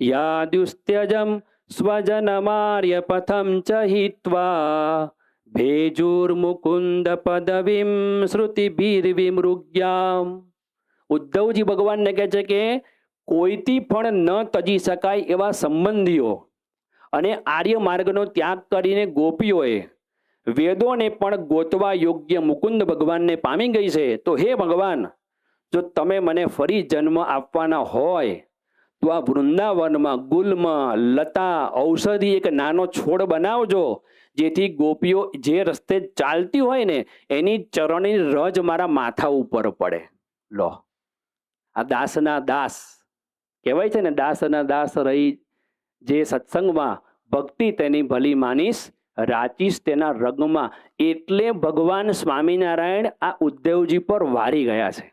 યાદુસ્ત્યજમ સ્વજનમાર્ય પથમ ચ હિત્વા, ભેજુર્મુકુંદ પદવીમ શ્રુતિભીર્વિમૃગ્યામ. ઉદ્ધવજી ભગવાનને કહે છે કે કોઈથી પણ ન તજી શકાય એવા સંબંધીઓ અને આર્ય માર્ગનો ત્યાગ કરીને ગોપીઓએ વેદોને પણ ગોતવા યોગ્ય મુકુંદ ભગવાનને પામી ગઈ છે. તો હે ભગવાન, જો તમે મને ફરી જન્મ આપવાના હોય તો આ વૃંદાવનમાં ગુલ્મ, લતા, ઔષધિ એક નાનો છોડ બનાવજો, જેથી ગોપીઓ જે રસ્તે ચાલતી હોય ને એની ચરણની રજ મારા માથા ઉપર પડે. લો, આ દાસના દાસ કહેવાય છે ને, દાસના દાસ રહી જે સત્સંગમાં, ભક્તિ તેની ભલી માનીશ, રાચીશ તેના રગમાં. એટલે ભગવાન સ્વામિનારાયણ આ ઉદ્ધવજી પર વારી ગયા છે.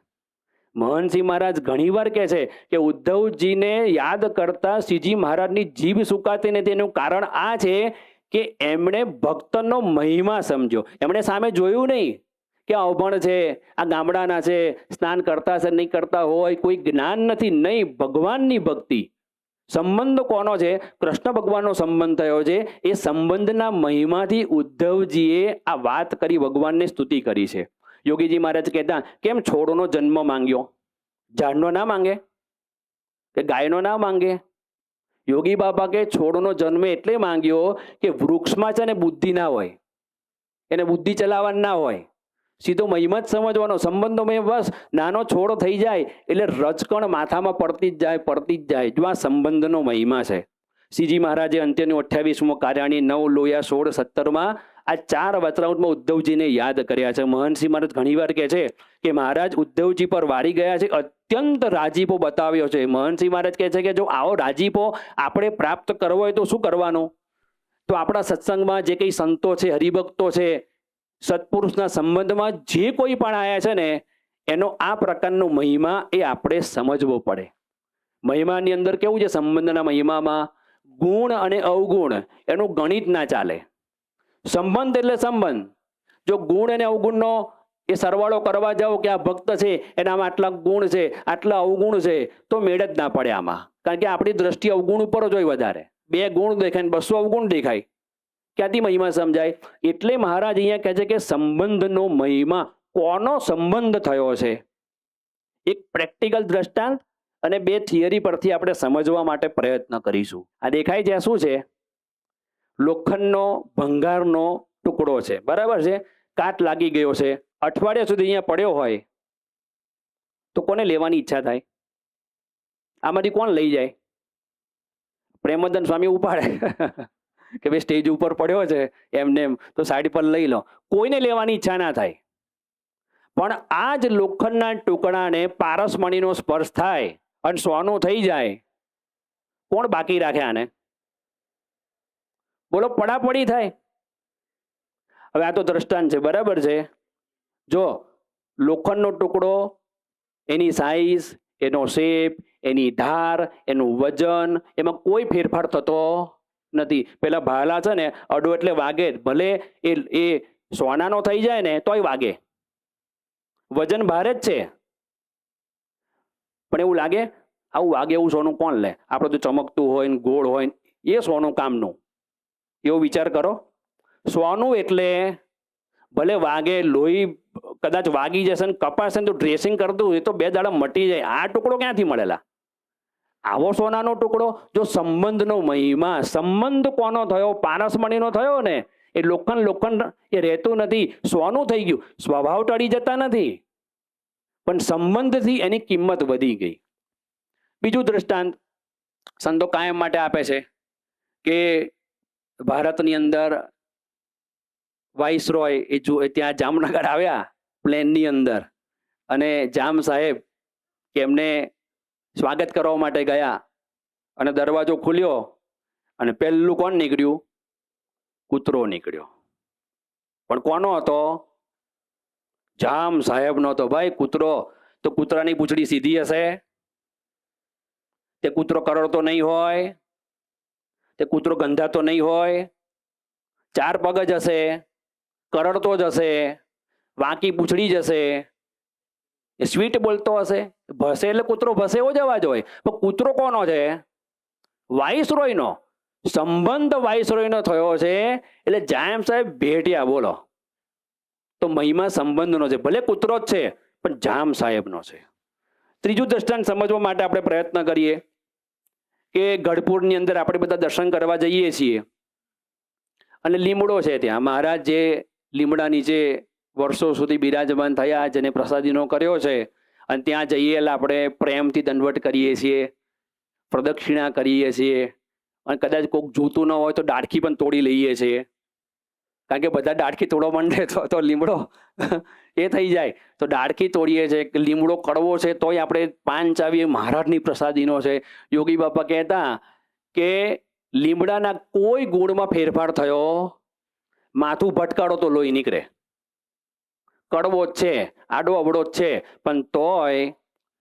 મહનસિંહ મહારાજ ઘણીવાર કહે છે કે ઉદ્ધવજીને યાદ કરતા શ્રીજી મહારાજની જીભ સુકાતી નથી. તેનું કારણ આ છે કે એમણે ભક્તનો મહિમા સમજ્યો. એમણે સામે જોયું નહીં કે અવભણ છે, આ ગામડાના છે, સ્નાન કરતા છે નહીં કરતા હોય, કોઈ જ્ઞાન નથી. નહીં, ભગવાનની ભક્તિ. સંબંધ કોનો છે? કૃષ્ણ ભગવાનનો સંબંધ થયો છે. એ સંબંધના મહિમાથી ઉદ્ધવજીએ આ વાત કરી, ભગવાનને સ્તુતિ કરી છે. યોગીજી મહારાજ કહેતા, કેમ છોડનો જન્મ માંગ્યો? ઝાડનો ના માંગે કે ગાયનો ના માંગે? યોગી બાપા કે છોડનો જન્મ એટલે માંગ્યો કે વૃક્ષમાં છે ને બુદ્ધિ ના હોય, એને બુદ્ધિ ચલાવવાની ના હોય, સીધો મહિમા જ સમજવાનો. સંબંધોમાં બસ નાનો છોડ થઈ જાય એટલે રજકણ માથામાં પડતી જ જાય, પડતી જ જાય. જો આ સંબંધનો મહિમા છે. શ્રીજી મહારાજે અંત્યનું 28મો કાર્યાણી 9 લોયા 16 17માં આ 4 વચરાઉટમાં ઉદ્ધવજીને યાદ કર્યા છે. મહનસિંહ મહારાજ ઘણીવાર કહે છે કે મહારાજ ઉદ્ધવજી પર વારી ગયા છે, અત્યંત રાજીપો બતાવ્યો છે. મહનસિંહ મહારાજ કહે છે કે જો આવો રાજીપો આપણે પ્રાપ્ત કરવો હોય તો શું કરવાનું? તો આપણા સત્સંગમાં જે કંઈ સંતો છે, હરિભક્તો છે, સત્પુરુષના સંબંધમાં જે કોઈ પણ આયા છે ને, એનો આ પ્રકારનો મહિમા એ આપણે સમજવો પડે. મહિમાની અંદર કેવું છે? સંબંધના મહિમામાં ગુણ અને અવગુણ એનું ગણિત ના ચાલે. સંબંધ એટલે સંબંધ. જો ગુણ અને અવગુણનો એ સરવાળો કરવા જાઓ કે આ ભક્ત છે એનામાં આટલા ગુણ છે, આટલા અવગુણ છે, તો મેળ જ ના પડે આમાં. કારણ કે આપણી દ્રષ્ટિ અવગુણ ઉપર જ હોય વધારે. 2 ગુણ દેખાય ને 200 અવગુણ દેખાય, ક્યાંથી મહિમા સમજાય? એટલે મહારાજ અહીંયા કહે છે કે સંબંધનો મહિમા, કોનો સંબંધ થયો છે એક પ્રેક્ટિકલ દ્રષ્ટાંત અને બે થિયરી પરથી આપણે સમજવા માટે પ્રયત્ન કરીશું. આ દેખાય છે શું છે? લોખંડનો ભંગારનો ટુકડો છે, બરાબર છે. કાટ લાગી ગયો છે, અઠવાડિયા સુધી અહીંયા પડ્યો હોય તો કોને લેવાની ઈચ્છા થાય? આમાંથી કોણ લઈ જાય? પ્રેમવદન સ્વામી ઉપાડે કે ભાઈ સ્ટેજ ઉપર પડ્યો છે એમને એમ, તો સાઈડ પર લઈ લો. કોઈને લેવાની ઈચ્છા ના થાય. પણ આ જ લોખંડના ટુકડાને પારસમણીનો સ્પર્શ થાય અને સોનું થઈ જાય, કોણ બાકી રાખે આને? બોલો, પડાપડી થાય. હવે આ તો દ્રષ્ટાંત છે, બરાબર છે. જો લોખંડનો ટુકડો, એની સાઈઝ, એનો શેપ, એની ધાર, એનું વજન, એમાં કોઈ ફેરફાર થતો નથી. પેલા ભાલા છે ને, અડો એટલે વાગે જ. ભલે એ સોનાનો થઈ જાય ને તોય વાગે, વજન ભારે જ છે, પણ એવું લાગે? આવું વાગે એવું સોનું કોણ લે? આપણે તો ચમકતું હોય ને ગોળ હોય એ સોનું કામનું. એવો વિચાર કરો. સોનું એટલે ભલે વાગે, લોહી કદાચ વાગી જશે ને કપાશે ને તો ડ્રેસિંગ કરતું એ તો 2 દાડા મટી જાય. આ ટુકડો ક્યાંથી મળેલા? આવો સોનાનો ટુકડો. જો સંબંધનો મહિમા, સંબંધ કોનો થયો? પારસમણીનો થયો ને. એ લોખંડ એ રહેતું નથી, સોનું થઈ ગયું. સ્વભાવ ટળી જતા નથી, પણ સંબંધથી એની કિંમત વધી ગઈ. બીજું દ્રષ્ટાંત સંતો કાયમ માટે આપે છે કે ભારતની અંદર વાઇસરોય એ ત્યાં જામનગર આવ્યા પ્લેનની અંદર, અને જામ સાહેબ કે એમને સ્વાગત કરવા માટે ગયા અને દરવાજો ખુલ્યો અને પહેલું કોણ નીકળ્યું? કૂતરો નીકળ્યો. પણ કોનો હતો? જામ સાહેબનો હતો. ભાઈ કૂતરો તો કૂતરાની પૂંછડી સીધી હશે? તે કૂતરો કરડતો નહીં હોય? તે કૂતરો ગંધાતો નહીં હોય? 4 પગ જ હશે, કરડતો જ હશે, વાંકી પૂંછડી જ હશે, એ સ્વીટ બોલતો હશે. ભસે એટલે કૂતરો ભસે એવો જ અવાજ હોય. પણ કૂતરો કોનો છે? વાઇસરોયનો. સંબંધ વાઇસરોયનો થયો છે એટલે જામ સાહેબ ભેટ્યા. બોલો, તો મહિમા સંબંધનો છે. ભલે કૂતરો જ છે પણ જામ સાહેબનો છે. ત્રીજું દ્રષ્ટાંત સમજવા માટે આપણે પ્રયત્ન કરીએ કે ગઢપુરની અંદર આપણે બધા દર્શન કરવા જઈએ છીએ અને લીમડો છે ત્યાં. મહારાજ જે લીમડા નીચે વર્ષો સુધી બિરાજમાન થયા, જેને પ્રસાદીનો કર્યો છે, અને ત્યાં જઈએ એટલે આપણે પ્રેમથી દંડવટ કરીએ છીએ, પ્રદક્ષિણા કરીએ છીએ, અને કદાચ કોઈક જોતું ન હોય તો ડાળખી પણ તોડી લઈએ છીએ. કારણ કે બધા ડાળખી તોડવા માંડે તો લીમડો એ થઈ જાય, તો ડાળખી તોડીએ છીએ. લીમડો કડવો છે તોય આપણે પાન ચાવીએ, મહારાજની પ્રસાદીનો છે. યોગી બાપા કહેતા કે લીમડાના કોઈ ગુણમાં ફેરફાર થયો, માથું ભટકાડો તો લોહી નીકળે. કડવો જ છે, આડો અવળો જ છે, પણ તોય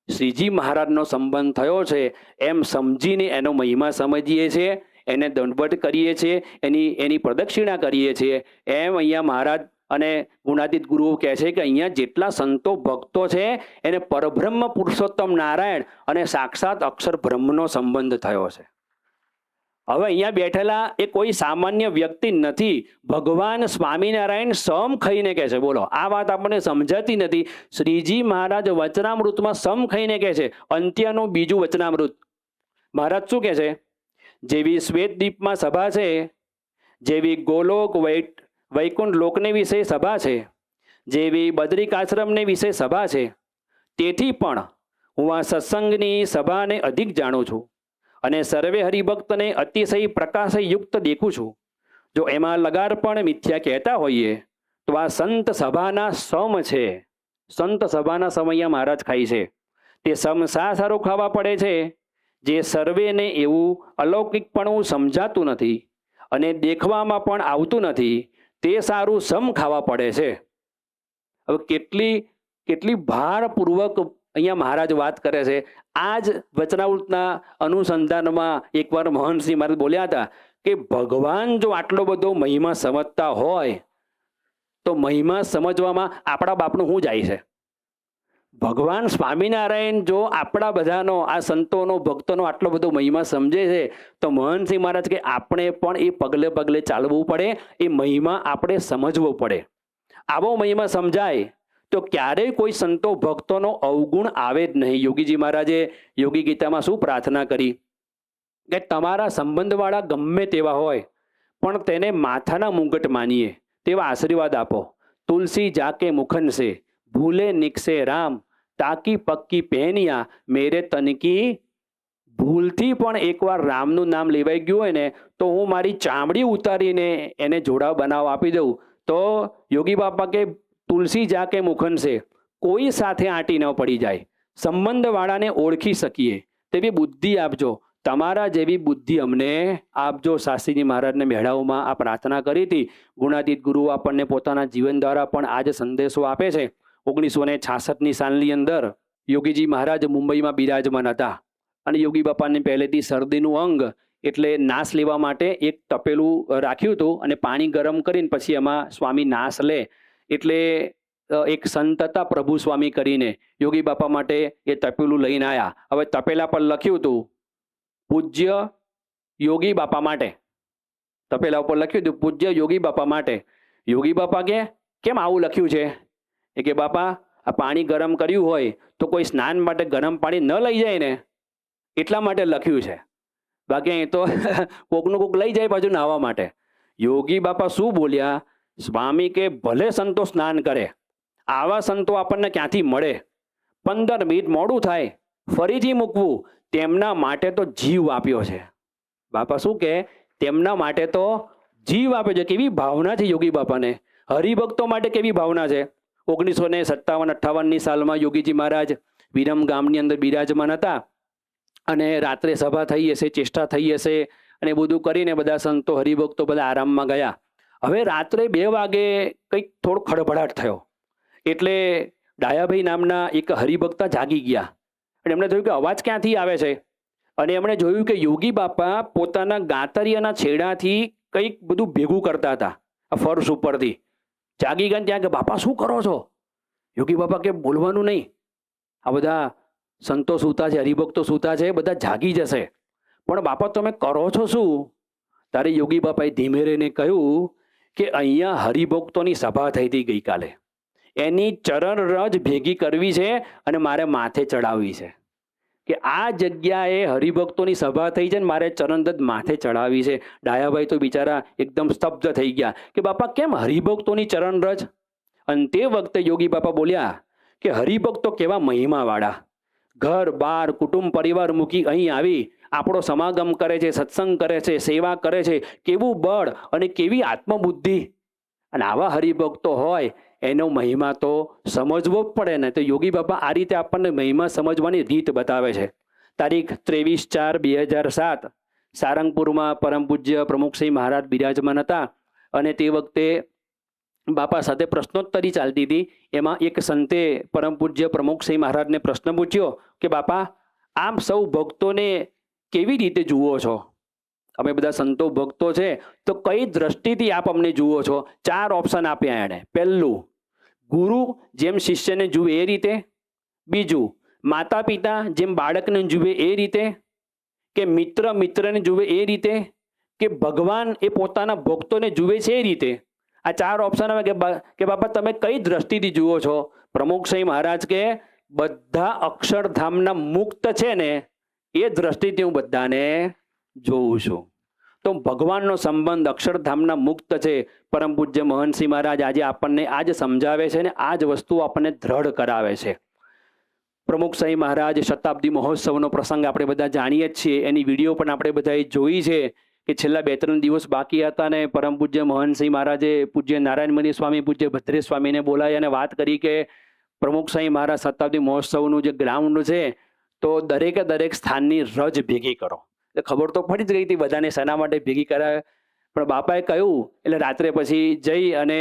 શ્રીજી મહારાજનો સંબંધ થયો છે એમ સમજીને એનો મહિમા સમજીએ છીએ, એને દંડવટ કરીએ છીએ, એની પ્રદક્ષિણા કરીએ છીએ. એમ અહીંયા મહારાજ અને ગુણાતીત ગુરુઓ કહે છે કે અહીંયા જેટલા સંતો ભક્તો છે એને પરબ્રહ્મ પુરુષોત્તમ નારાયણ અને સાક્ષાત અક્ષર બ્રહ્મનો સંબંધ થયો છે. હવે અહીંયા બેઠેલા એ કોઈ સામાન્ય વ્યક્તિ નથી. ભગવાન સ્વામિનારાયણ સમ ખાઈને કહે છે. બોલો, આ વાત આપણને સમજાતી નથી. શ્રીજી મહારાજ વચનામૃતમાં સમ ખાઈને કહે છે. અંત્યનું બીજું વચનામૃત મહારાજ શું કહે છે? જેવી શ્વેતદીપમાં સભા છે, જેવી ગોલોક વૈકુંઠ લોકને વિશે સભા છે, જેવી બદ્રિકાશ્રમને વિશે સભા છે, તેથી પણ હું આ સત્સંગની સભાને અધિક જાણું છું અને સર્વે હરિભક્તને અતિશય પ્રકાશયુક્ત દેખું છું. જો એમાં લગાર પણ મિથ્યા કહેતા હોઈએ તો આ સંત સભાના સમ છે. સંત સભાના સમ અહીંયા મહારાજ ખાય છે. તે સમ શા સારું ખાવા પડે છે? જે સર્વેને એવું અલૌકિકપણું સમજાતું નથી અને દેખવામાં પણ આવતું નથી, તે સારું સમ ખાવા પડે છે. હવે કેટલી ભારપૂર્વક અહીંયા મહારાજ વાત કરે છે. આ જ વચનામૃતના અનુસંધાનમાં એકવાર મહંતસિંહ મહારાજ બોલ્યા હતા કે ભગવાન જો આટલો બધો મહિમા સમજતા હોય તો મહિમા સમજવામાં આપણા બાપનું શું જાય છે? ભગવાન સ્વામિનારાયણ જો આપણા બધાનો, આ સંતોનો, ભક્તોનો આટલો બધો મહિમા સમજે છે તો મહંતસિંહ મહારાજ કે આપણે પણ એ પગલે પગલે ચાલવું પડે, એ મહિમા આપણે સમજવો પડે. આવો મહિમા સમજાય તો ક્યારેય કોઈ સંતો ભક્તોનો અવગુણ આવે જ નહીં. યોગીજી મહારાજે યોગી ગીતામાં શું પ્રાર્થના કરી કે તમારા સંબંધવાળા ગમે તેવા હોય પણ તેને માથાના મુંગટ માનીએ તેવા આશીર્વાદ આપો. તુલસી જાકે મુખન સે ભૂલે નિકસે રામ, તાકી પક્કી પહેનિયા મેરે તનકી. ભૂલથી પણ એકવાર રામનું નામ લેવાઈ ગયું હોય ને તો હું મારી ચામડી ઉતારીને એને જોડાવ બનાવ આપી દઉં. તો યોગી બાપા કે તુલસી જાકે મુખન સે, કોઈ સાથે આંટી ન પડી જાય, સંબંધવાળાને ઓળખી શકીએ તેવી બુદ્ધિ આપજો. તમારા જેવી બુદ્ધિ અમને આપજો. શાસ્ત્રીજી મહારાજને મેળાઓમાં આ પ્રાર્થના કરી હતી. ગુણાતીત ગુરુ આપણને પોતાના જીવન દ્વારા પણ આ જ સંદેશો આપે છે. 1966ની સાલની અંદર યોગીજી મહારાજ મુંબઈમાં બિરાજમાન હતા અને યોગી બાપાને પહેલેથી શરદીનું અંગ એટલે નાશ લેવા માટે એક તપેલું રાખ્યું હતું અને પાણી ગરમ કરીને પછી એમાં સ્વામી નાશ લે. એટલે એક સંત હતા પ્રભુ સ્વામી કરીને, યોગી બાપા માટે એ તપેલું લઈને આવ્યા. હવે તપેલા પર લખ્યું હતું પૂજ્ય યોગી બાપા માટે. તપેલા ઉપર લખ્યું હતું પૂજ્ય યોગી બાપા માટે. યોગી બાપા કે કેમ આવું લખ્યું છે? એ કે બાપા આ પાણી ગરમ કર્યું હોય તો કોઈ સ્નાન માટે ગરમ પાણી ન લઈ જાય ને એટલા માટે લખ્યું છે. બાકી અહીં તો કોકનું કોક લઈ જાય પાછું નાહવા માટે. યોગી બાપા શું બોલ્યા? સ્વામી કે ભલે સંતો સ્નાન કરે, આવા સંતો આપણને ક્યાંથી મળે? 15 મિનિટ મોડું થાય ફરીથી મૂકવું, તેમના માટે તો જીવ આપ્યો છે. બાપા શું કે તેમના માટે તો જીવ આપ્યો છે. કેવી ભાવના છે યોગી બાપાને! હરિભક્તો માટે કેવી ભાવના છે! 1957-58ની સાલમાં યોગીજી મહારાજ વિરમ ગામની અંદર બિરાજમાન હતા અને રાત્રે સભા થઈ હશે, ચેષ્ટા થઈ હશે અને બધું કરીને બધા સંતો હરિભક્તો બધા આરામમાં ગયા. હવે રાત્રે 2 વાગે કંઈક થોડો ખડભડાટ થયો એટલે ડાયાભાઈ નામના એક હરિભક્તા જાગી ગયા અને એમણે જોયું કે અવાજ ક્યાંથી આવે છે અને એમણે જોયું કે યોગી બાપા પોતાના ગાતરિયાના છેડાથી કંઈક બધું ભેગું કરતા હતા આ ફર્શ ઉપરથી. જાગી ગયા ત્યાં કે બાપા શું કરો છો? યોગી બાપા કે બોલવાનું નહીં, આ બધા સંતો સૂતા છે, હરિભક્તો સૂતા છે, બધા જાગી જશે, પણ બાપા તમે કરો છો શું? તારે યોગી બાપાએ ધીમે રહીને કહ્યું કે અહીંયા હરિભક્તોની સભા થઈ હતી ગઈકાલે, એની ચરણ રજ ભેગી કરવી છે અને મારે માથે ચડાવવી છે. કે આ જગ્યાએ હરિભક્તોની સભા થઈ છે ને મારે ચરણદત્ત માથે ચડાવી છે. ડાયાભાઈ તો બિચારા એકદમ સ્તબ્ધ થઈ ગયા કે બાપા કેમ હરિભક્તોની ચરણ રજ? અને તે વખતે યોગી બાપા બોલ્યા કે હરિભક્તો કેવા મહિમાવાળા, ઘર બાર કુટુંબ પરિવાર મૂકી અહીં આવી આપણો સમાગમ કરે છે, સત્સંગ કરે છે, સેવા કરે છે, કેવું બળ અને કેવી આત્મબુદ્ધિ. અને આવા હરિભક્તો હોય એનો મહિમા તો સમજવો જ પડે ને. તો યોગી બાપા આ રીતે આપણને મહિમા સમજવાની રીત બતાવે છે. તારીખ 23/4/2007 સારંગપુરમાં પરમ પૂજ્ય પ્રમુખસિંહ મહારાજ બિરાજમાન હતા અને તે વખતે બાપા સાથે પ્રશ્નોત્તરી ચાલતી હતી. એમાં એક સંતે પરમ પૂજ્ય પ્રમુખસિંહ મહારાજને પ્રશ્ન પૂછ્યો કે બાપા આપ સૌ ભક્તોને કેવી રીતે જુઓ છો? અમે બધા સંતો ભક્તો છે તો કઈ દ્રષ્ટિથી આપ અમને જુઓ છો? 4 ઓપ્શન આપ્યા એણે. પહેલું, ગુરુ જેમ શિષ્યને જુએ એ રીતે. બીજું, માતા પિતા જેમ બાળકને જુએ એ રીતે. કે મિત્ર મિત્રને જુએ એ રીતે. કે ભગવાન એ પોતાના ભક્તોને જુએ છે એ રીતે. આ 4 ઓપ્શન આવે કે બાપા તમે કઈ દ્રષ્ટિથી જુઓ છો? પ્રમુખસિંહ મહારાજ કે બધા અક્ષરધામના મુક્ત છે ને એ દ્રષ્ટિથી હું બધાને જોઉં છું. તો ભગવાનનો સંબંધ અક્ષરધામના મુક્ત છે. પરમ પૂજ્ય મોહનસિંહ મહારાજ આજે આપણને આ જ સમજાવે છે ને આ જ વસ્તુ આપણને દ્રઢ કરાવે છે. પ્રમુખસિંહ મહારાજ શતાબ્દી મહોત્સવનો પ્રસંગ આપણે બધા જાણીએ જ છીએ. એની વિડીયો પણ આપણે બધાએ જોઈ છે કે છેલ્લા 2-3 દિવસ બાકી હતા ને પરમ પૂજ્ય મોહનસિંહ મહારાજે પૂજ્ય નારાયણમણી સ્વામી, પૂજ્ય ભદ્રેશ સ્વામીને બોલાવી અને વાત કરી કે પ્રમુખસિંહ મહારાજ શતાબ્દી મહોત્સવનું જે ગ્રાઉન્ડ છે તો દરેકે દરેક સ્થાનની રજ ભેગી કરો. ખબર તો પડી જ ગઈ હતી બધાને શેના માટે ભેગી કરાવે, પણ બાપાએ કહ્યું એટલે રાત્રે પછી જઈ અને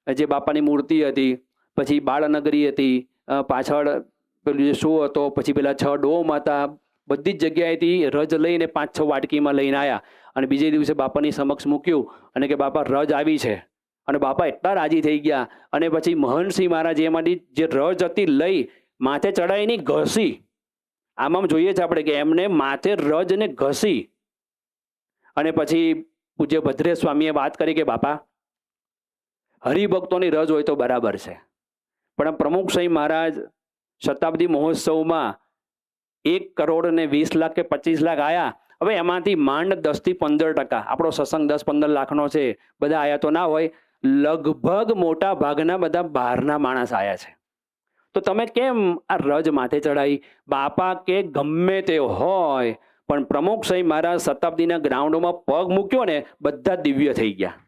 જે બાપાની મૂર્તિ હતી, પછી બાળનગરી હતી, પાછળ પેલું જે શો હતો, પછી પેલા 6 ડોમ હતા, બધી જ જગ્યાએથી રજ લઈને 5-6 વાટકીમાં લઈને આવ્યા અને બીજે દિવસે બાપાની સમક્ષ મૂક્યું અને કે બાપા રજ આવી છે. અને બાપા એટલા રાજી થઈ ગયા અને પછી મહનસિંહ મહારાજ એમાંથી જે રજ હતી લઈ માથે ચડાવીને ઘસી. આમ જોઈએ છે આપણે કે એમને માથે રજને ઘસી અને પછી પૂજ્ય ભદ્રેશ સ્વામીએ વાત કરી કે બાપા હરિભક્તોની રજ હોય તો બરાબર છે, પણ પ્રમુખ સ્વામી મહારાજ શતાબ્દી મહોત્સવમાં 1,20,00,000 કે 25,00,000 આયા. હવે એમાંથી માંડ 10 થી 15%, આપણો સત્સંગ 10-15 લાખનો છે, બધા આયા તો ના હોય, લગભગ મોટા ભાગના બધા બહારના માણસ આયા છે. તો તમે કેમ આ રજ માથે ચડાવી? બાપા કે ગમે તે હોય, પણ પ્રમુખ સ્વામી મહારાજ શતાબ્દીના ગ્રાઉન્ડમાં પગ મૂક્યો ને, બધા દિવ્ય થઈ ગયા.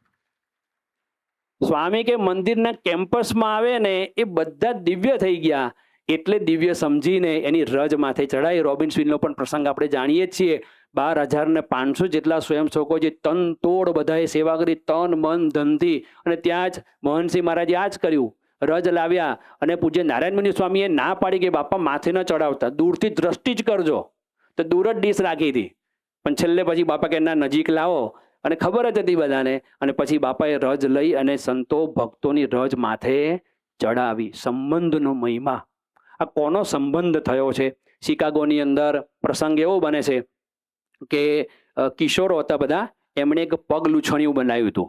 સ્વામી કે મંદિરના કેમ્પસમાં આવે ને એ બધા દિવ્ય થઈ ગયા. એટલે દિવ્ય સમજીને એની રજ માથે ચડાઈ. રોબિન્સવિલનો પણ પ્રસંગ આપણે જાણીએ જ છીએ. 12,500 જેટલા સ્વયંસેવકો જે તન તોડ બધાએ સેવા કરી, તન મન ધનથી. અને ત્યાં જ મોહનસિંહ મહારાજે આ જ કર્યું, રજ લાવ્યા. અને પૂજ્ય નારાયણ મુનિ સ્વામીએ ના પાડી કે બાપા માથે ન ચડાવતા, દૂરથી દ્રષ્ટિ જ કરજો. તો દૂર જ ડીશ રાખી હતી. પણ છેલ્લે પછી બાપા કે ના, નજીક લાવો. અને ખબર જ હતી બધાને. અને પછી બાપાએ રજ લઈ અને સંતો ભક્તોની રજ માથે ચડાવી. સંબંધનો મહિમા. આ કોનો સંબંધ થયો છે? શિકાગોની અંદર પ્રસંગ એવો બને છે કે કિશોરો હતા બધા, એમણે એક પગ લૂછણિયું બનાવ્યું હતું.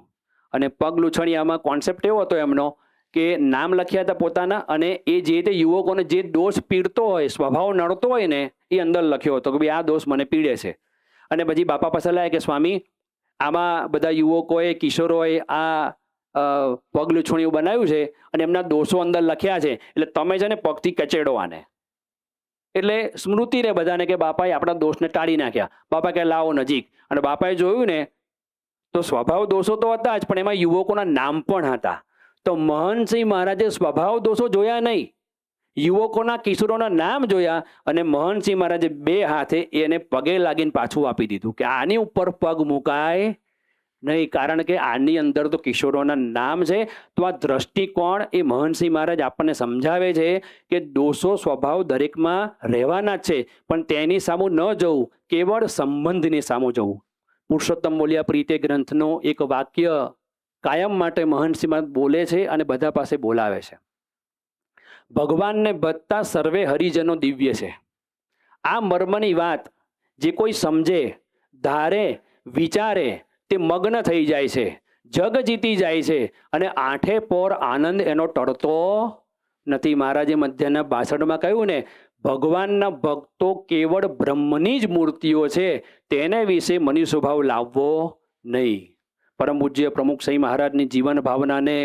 અને પગ લૂછણિયામાં કોન્સેપ્ટ એવો હતો એમનો કે નામ લખ્યા હતા પોતાના, અને એ જે તે યુવકોને જે દોષ પીડતો હોય, સ્વભાવ નડતો હોય ને, એ અંદર લખ્યો હતો કે ભાઈ આ દોષ મને પીડે છે. અને પછી બાપા પાસે લાયા કે સ્વામી, આમાં બધા યુવકોએ, કિશોરોએ આ પગ લૂછણિયું બનાવ્યું છે અને એમના દોષો અંદર લખ્યા છે, એટલે તમે છે ને પગથી કચેડો આને. એટલે સ્મૃતિ રે બધાને કે બાપાએ આપણા દોષને ટાળી નાખ્યા. બાપા કે લાવો નજીક. અને બાપાએ જોયું ને તો સ્વભાવ દોષો તો હતા જ, પણ એમાં યુવકોના નામ પણ હતા. તો મહનસિંહ મહારાજે સ્વભાવ દોષો જોયા નહીં, યુવકોના, કિશોરોના નામ જોયા. અને મહનસિંહ મહારાજે 2 હાથે એને પગે લાગીને પાછું આપી દીધું કે આની ઉપર પગ મુકાય નહીં, કારણ કે આની અંદર તો કિશોરોના નામ છે. તો આ દ્રષ્ટિકોણ એ મહનસિંહ મહારાજ આપણને સમજાવે છે કે દોષો સ્વભાવ દરેકમાં રહેવાના જ છે, પણ તેની સામું ન જવું, કેવળ સંબંધની સામું જવું. પુરુષોત્તમ બોલ્યા પ્રીતે ગ્રંથનો એક વાક્ય કાયમ માટે મહનસિંહ મહારાજ બોલે છે અને બધા પાસે બોલાવે છે. ભગવાનને ભજતા સર્વે હરિજનો દિવ્ય છે. આ મર્મની વાત જે કોઈ સમજે, ધારે, વિચારે, તે મગ્ન થઈ જાય છે, જગ જીતી જાય છે. અને 8 પોર આનંદ એનો ટળતો નથી. મહારાજે મધ્યના ભાષણમાં કહ્યું ને, ભગવાનના ભક્તો કેવળ બ્રહ્મની જ મૂર્તિઓ છે, તેને વિશે મનુષ્ય સ્વભાવ લાવવો નહીં. પરમ પૂજ્ય પ્રમુખ સ્વામી મહારાજની જીવન ભાવનાને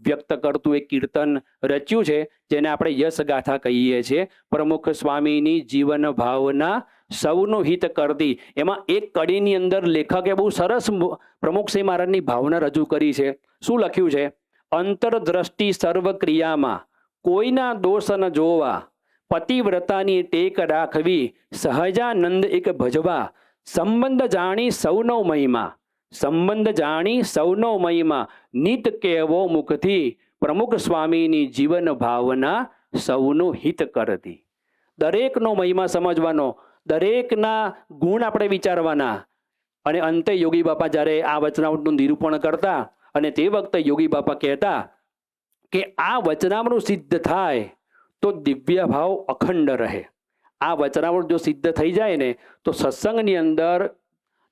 વ્યક્ત કરતું એક કીર્તન રચ્યું છે, જેને આપણે યશ ગાથા કહીએ છીએ. પ્રમુખ સ્વામીની જીવન ભાવના સૌનું હિત કરતી. એમાં એક કડીની અંદર લેખકે બહુ સરસ પ્રમુખ સ્વામી મહારાજની ભાવના રજૂ કરી છે. શું લખ્યું છે? અંતરદ્રષ્ટિ સર્વ ક્રિયામાં કોઈના દોષ ન જોવા, પતિવ્રતાની ટેક રાખવી, સહજાનંદ એક ભજવા, સંબંધ જાણી સૌનો મહિમા, સંબંધ જાણી સૌનો મહિમા, નિત કહેવો મુખથી, પ્રમુખ સ્વામીની જીવન ભાવના સૌનું હિત કરતી. દરેકનો મહિમા સમજવાનો, દરેકના ગુણ આપણે વિચારવાના. અને અંતે યોગી બાપા જ્યારે આ વચનામૃતનું નિરૂપણ કરતા, અને તે વખતે યોગી બાપા કહેતા કે આ વચનામૃત સિદ્ધ થાય તો દિવ્ય ભાવ અખંડ રહે. આ વચનામૃત જો સિદ્ધ થઈ જાય ને તો સત્સંગની અંદર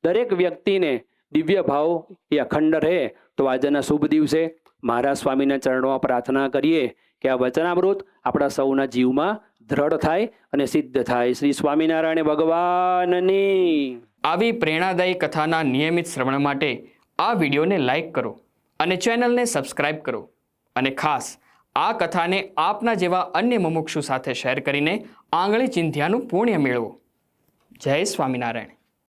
દરેક વ્યક્તિને દિવ્ય ભાવ એ અખંડ રહે. તો આજના શુભ દિવસે મહારાજ સ્વામીના ચરણોમાં પ્રાર્થના કરીએ કે આ વચનામૃત આપણા સૌના જીવમાં દ્રઢ થાય અને સિદ્ધ થાય. શ્રી સ્વામિનારાયણ ભગવાનની. આવી પ્રેરણાદાયી કથાના નિયમિત શ્રવણ માટે આ વિડીયોને લાઈક કરો અને ચેનલને સબસ્ક્રાઈબ કરો. અને ખાસ આ કથાને આપના જેવા અન્ય મુમુક્ષુ સાથે શેર કરીને આંગળી ચિંધ્યાનું પુણ્ય મેળવો. જય સ્વામિનારાયણ.